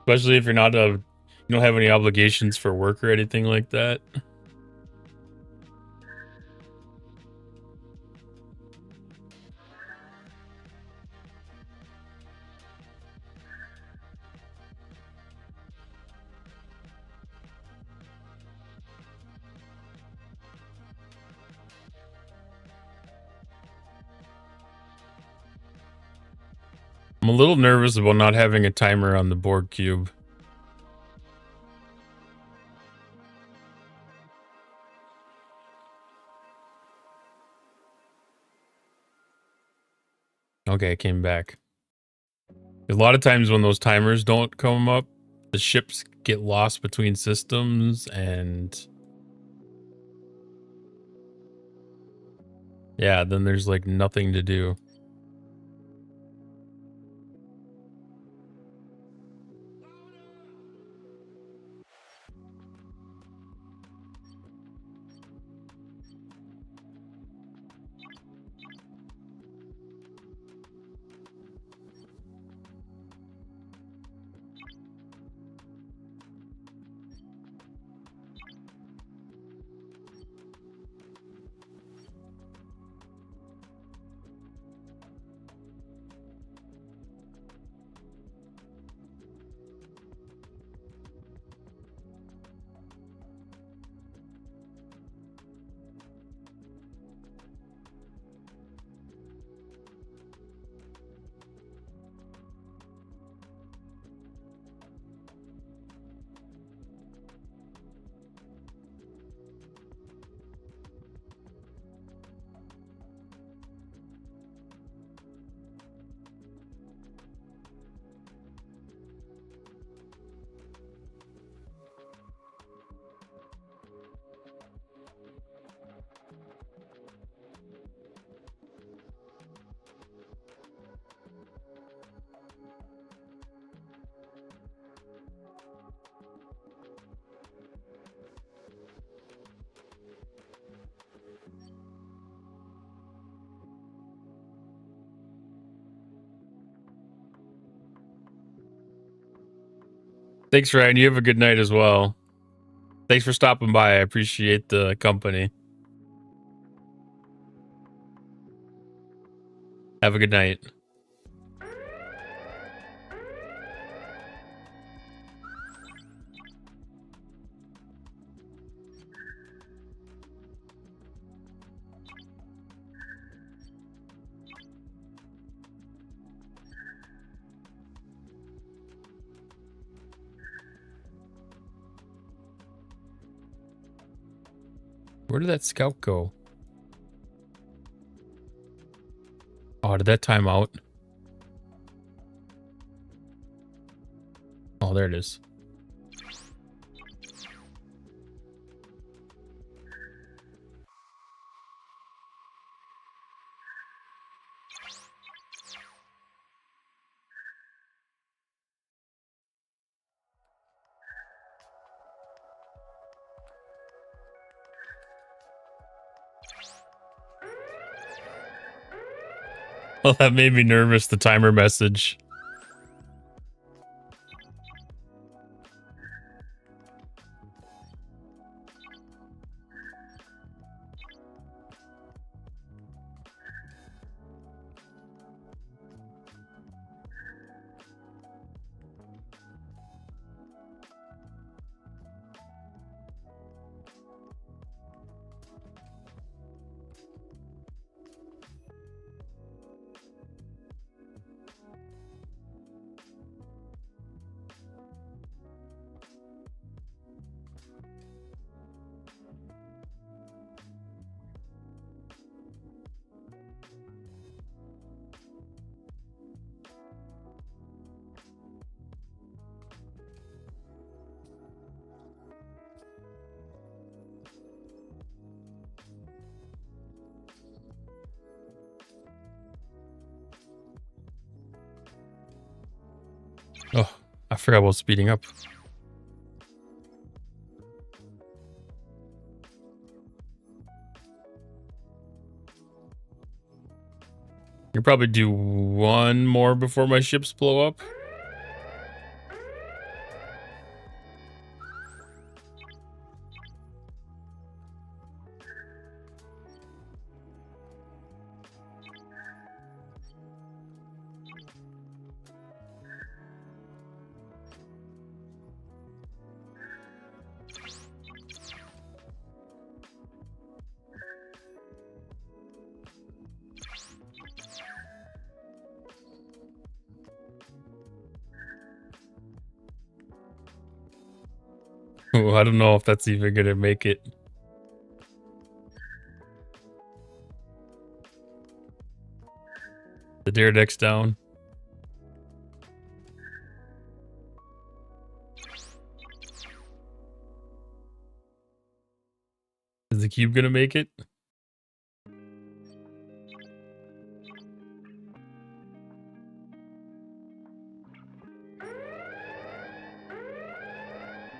Especially if you're not you don't have any obligations for work or anything like that. I'm a little nervous about not having a timer on the board cube. Okay, I came back. A lot of times when those timers don't come up, the ships get lost between systems and yeah, then there's like nothing to do. Thanks, Ryan. You have a good night as well. Thanks for stopping by. I appreciate the company. Have a good night. Where did that scout go? Oh, did that time out? Oh, there it is. Well, that made me nervous, the timer message. Oh, I forgot about speeding up. You probably do one more before my ships blow up. Oh, I don't know if that's even gonna make it. The dare deck's down. Is the cube gonna make it?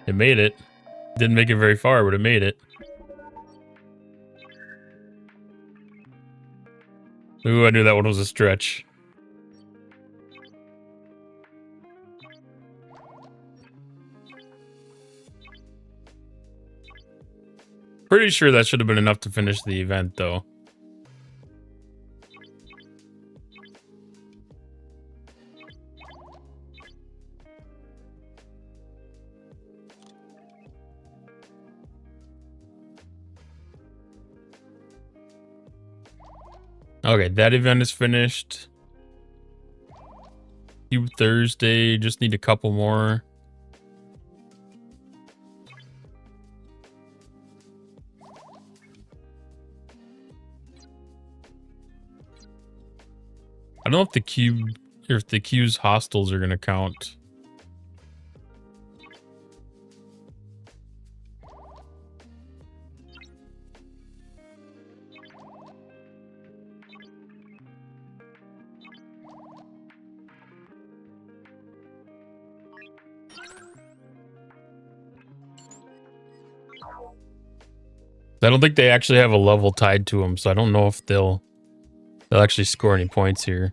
It made it. Didn't make it very far, but it made it. Ooh, I knew that one was a stretch. Pretty sure that should have been enough to finish the event, though. Okay, that event is finished. Cube Thursday, just need a couple more. I don't know if the cube or if the cube's hostels are gonna count. I don't think they actually have a level tied to them, so I don't know if they'll actually score any points here.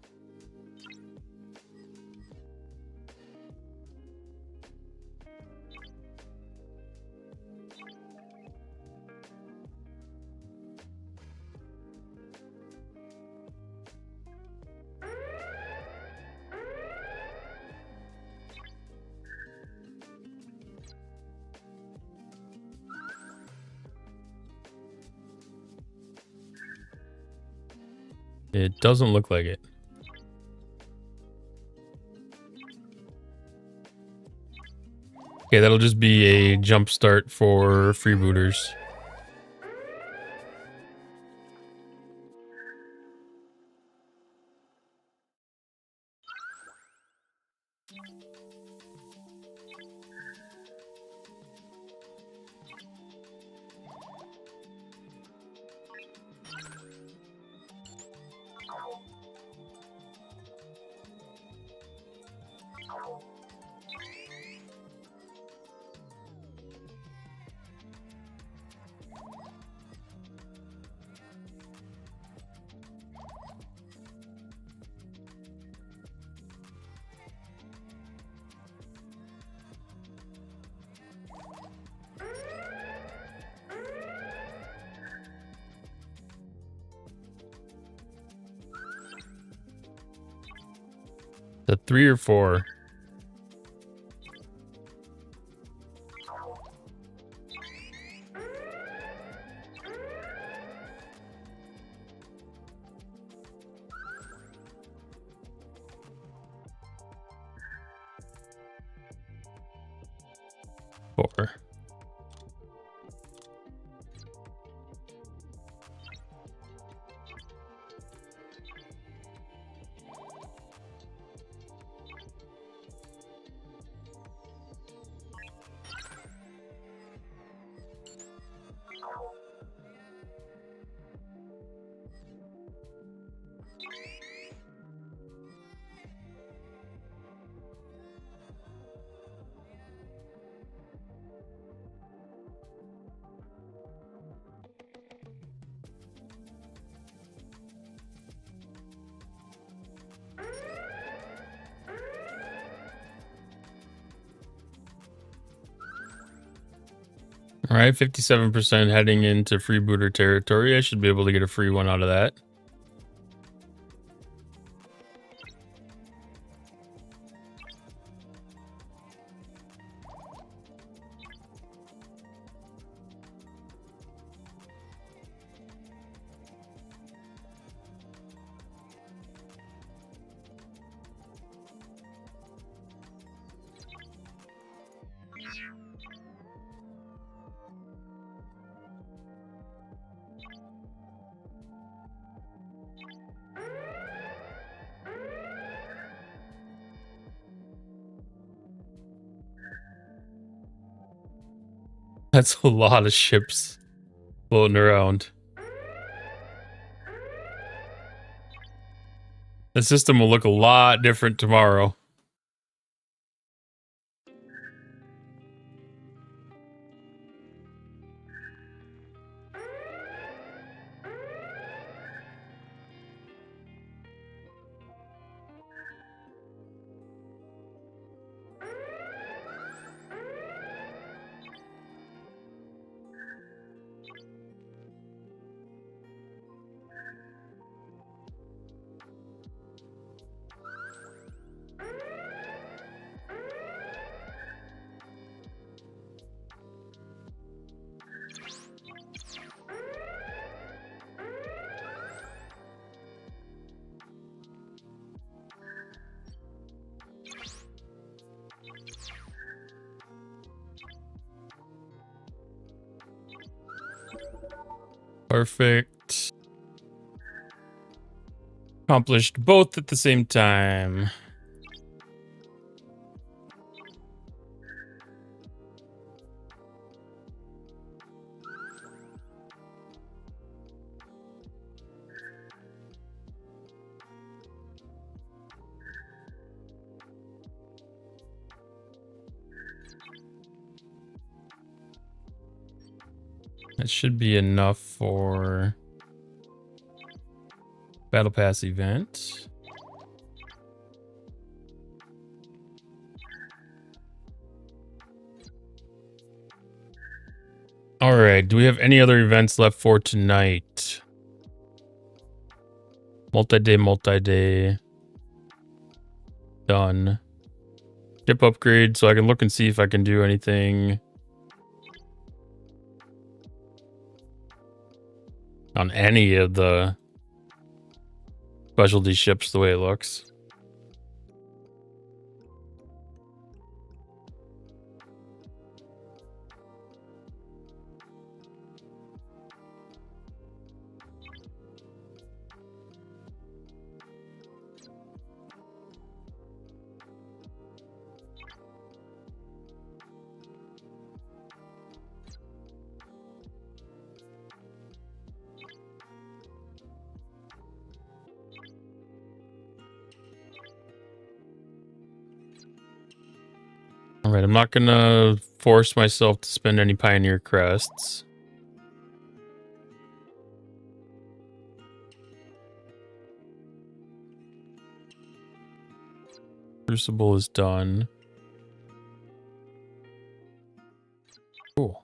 It doesn't look like it. Okay, that'll just be a jump start for freebooters. The 3 or 4. Four. All right, 57% heading into freebooter territory. I should be able to get a free one out of that. That's a lot of ships floating around. The system will look a lot different tomorrow. Perfect. Accomplished both at the same time. That should be enough for Battle Pass event. All right. Do we have any other events left for tonight? Multi-day. Done. Ship upgrade, so I can look and see if I can do anything on any of the specialty ships the way it looks. All right, I'm not gonna force myself to spend any Pioneer crests. Crucible is done. Cool.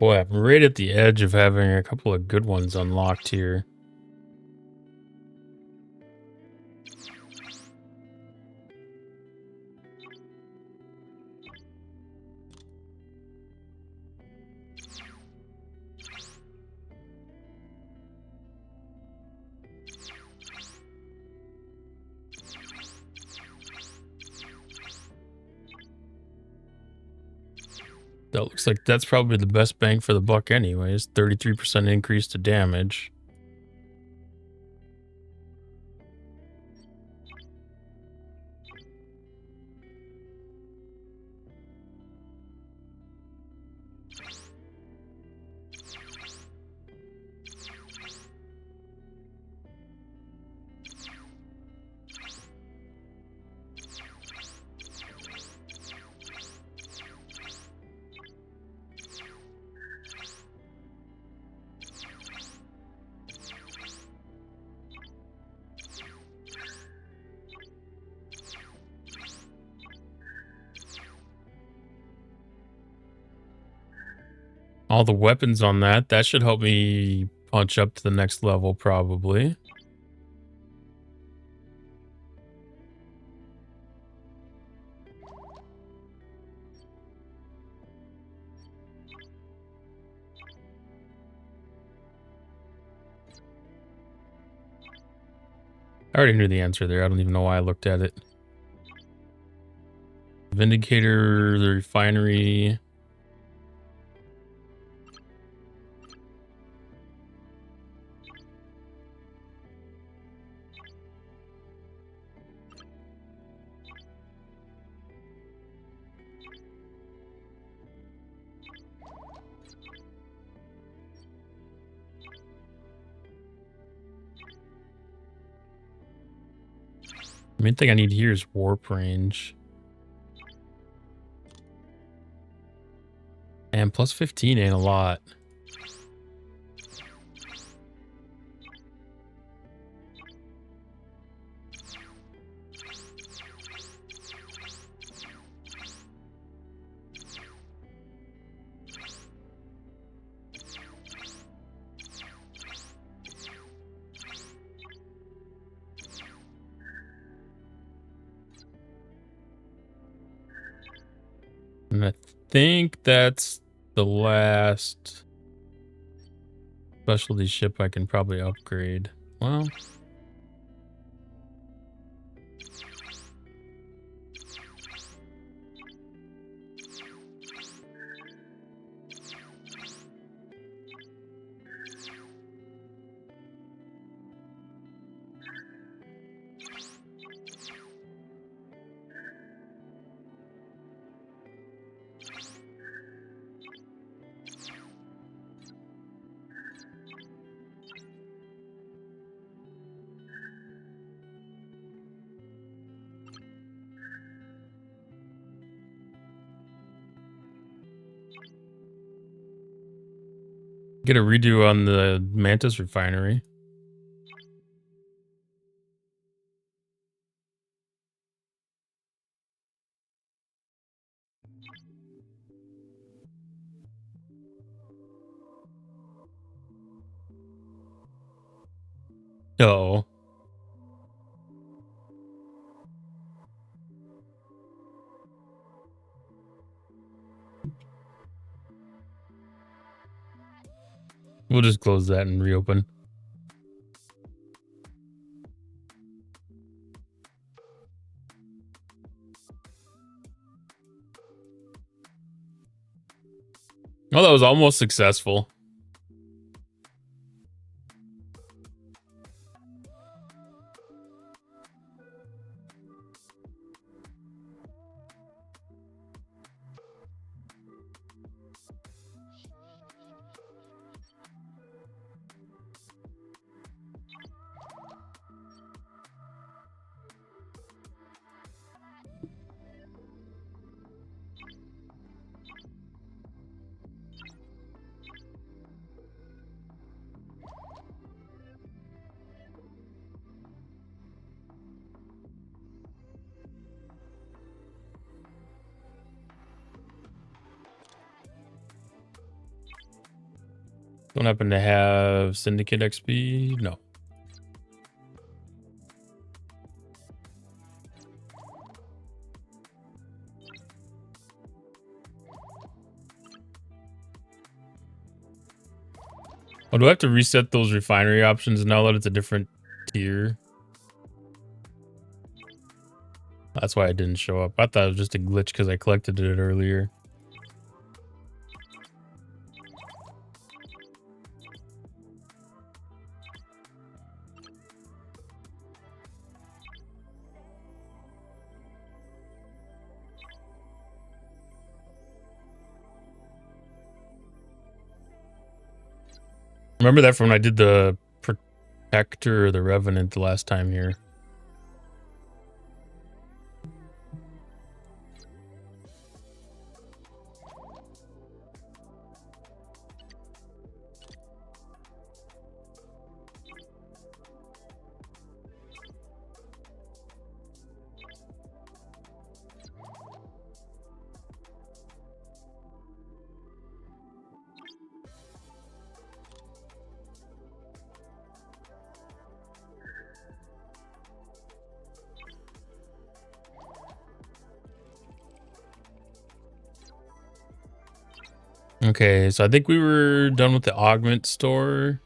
Boy, I'm right at the edge of having a couple of good ones unlocked here. That looks like that's probably the best bang for the buck anyways. 33% increase to damage. all the weapons on that. That should help me punch up to the next level, probably. I already knew the answer there. I don't even know why I looked at it. Vindicator, the refinery. The main thing I need here is warp range. And plus 15 ain't a lot. And I think that's the last specialty ship I can probably upgrade. Well, get a redo on the Mantis refinery. Oh. We'll just close that and reopen. Oh, that was almost successful. Don't happen to have Syndicate XP? No. Oh, do I have to reset those refinery options now that it's a different tier? That's why it didn't show up. I thought it was just a glitch because I collected it earlier. Remember that from when I did the Protector or the Revenant the last time here. Okay, so I think we were done with the augment store.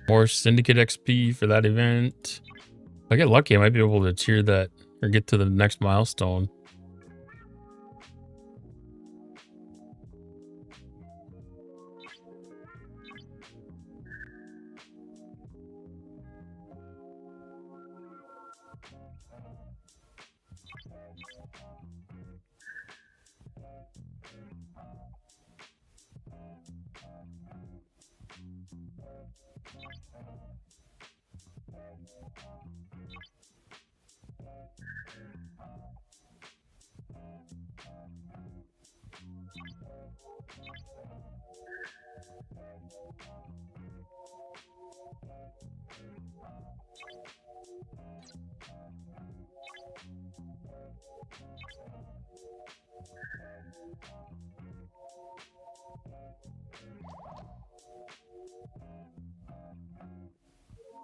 More Syndicate XP for that event. If I get lucky, I might be able to tier that or get to the next milestone.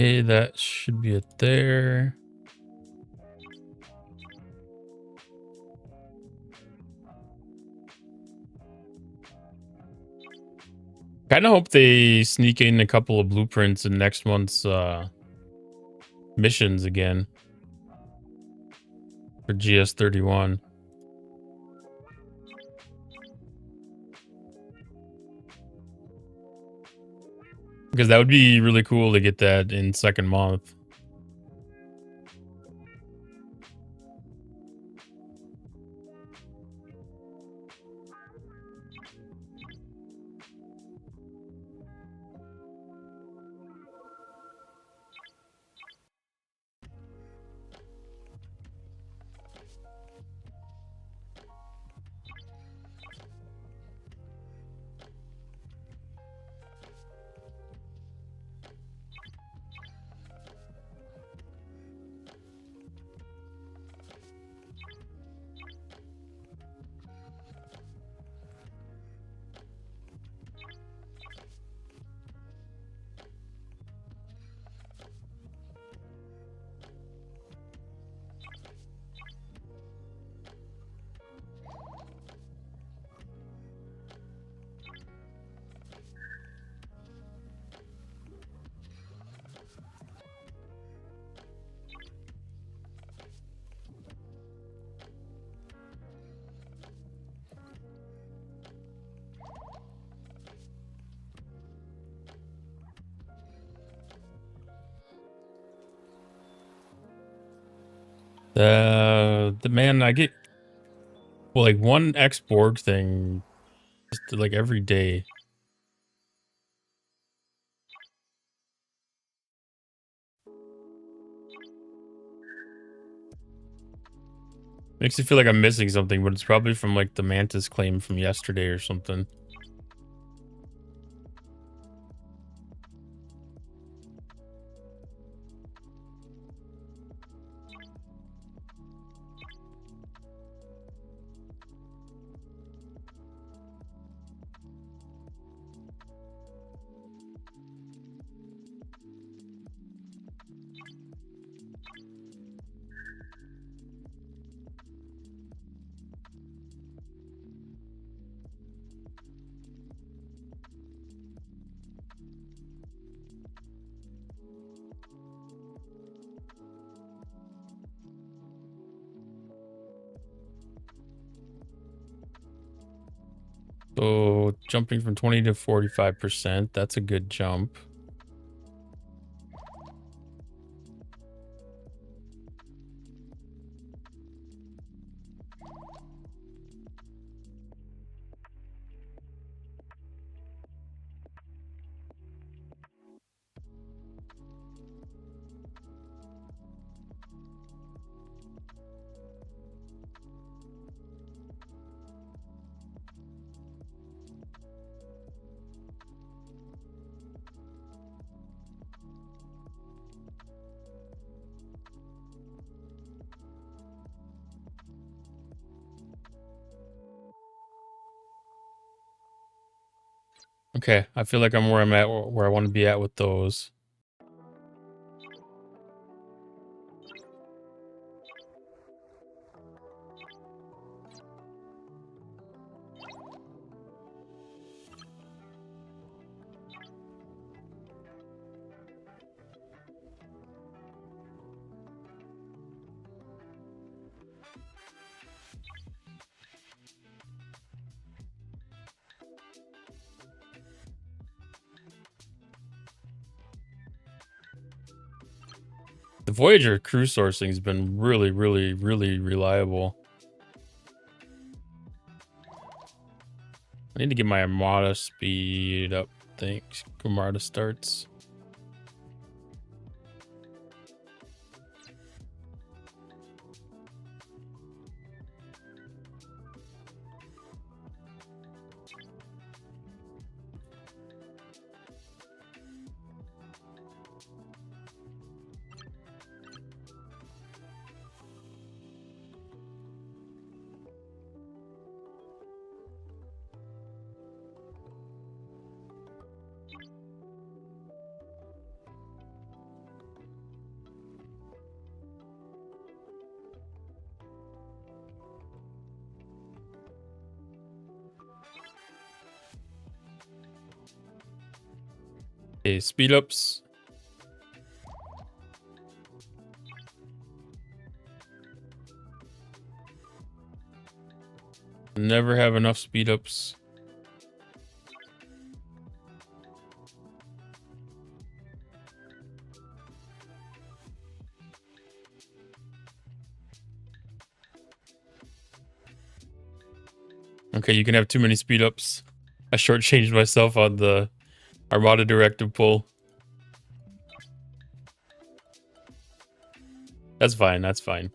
Okay, that should be it there. Kind of hope they sneak in a couple of blueprints in next month's missions again for GS31. Because that would be really cool to get that in second month. The man, I get like one X-Borg thing just like every day. Makes me feel like I'm missing something, but it's probably from like the Mantis claim from yesterday or something. So jumping from 20 to 45%, that's a good jump. Okay, I feel like I'm where I'm at, where I want to be at with those. The Voyager crew sourcing has been really, really, really reliable. I need to get my Armada speed up. Thanks. Armada starts. Okay, speed ups. Never have enough speed ups. Okay, you can have too many speed ups. I shortchanged myself on the Armada directive pull. That's fine, that's fine.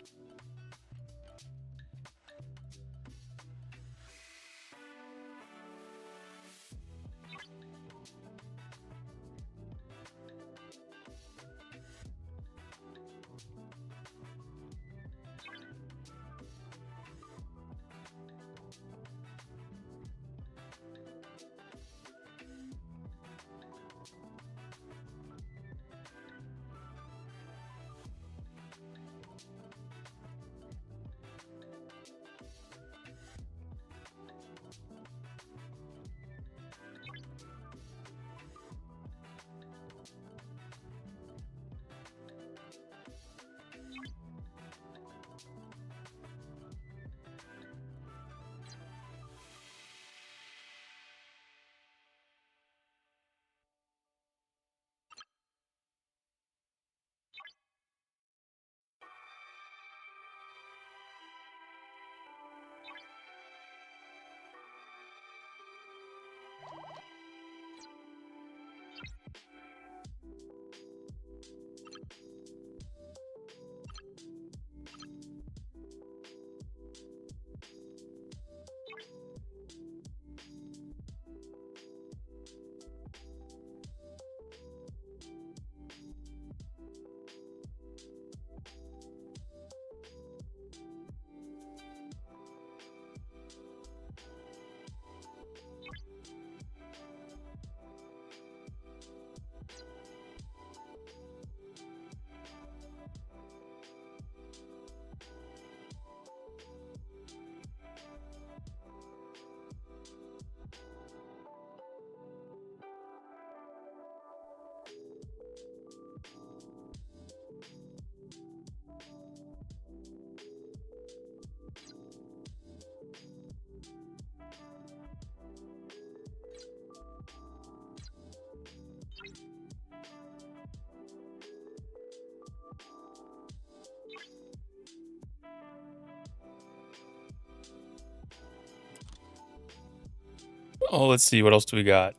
Oh, let's see. What else do we got?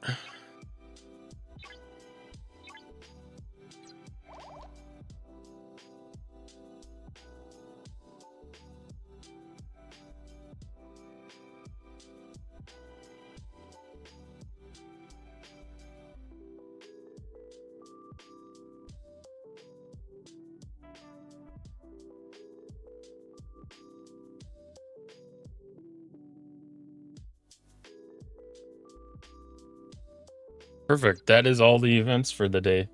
Perfect. That is all the events for the day.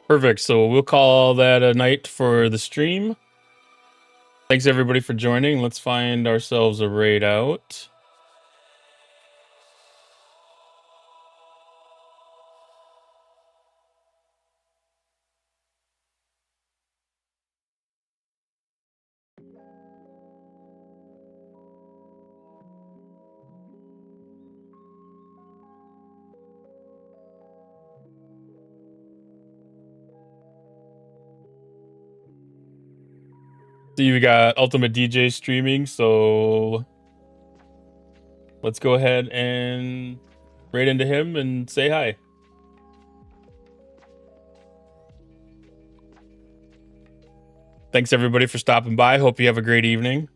Perfect. So we'll call that a night for the stream. Thanks everybody for joining. Let's find ourselves a raid out. So you got Ultimate DJ streaming, so let's go ahead and raid into him and say hi. Thanks everybody for stopping by. Hope you have a great evening.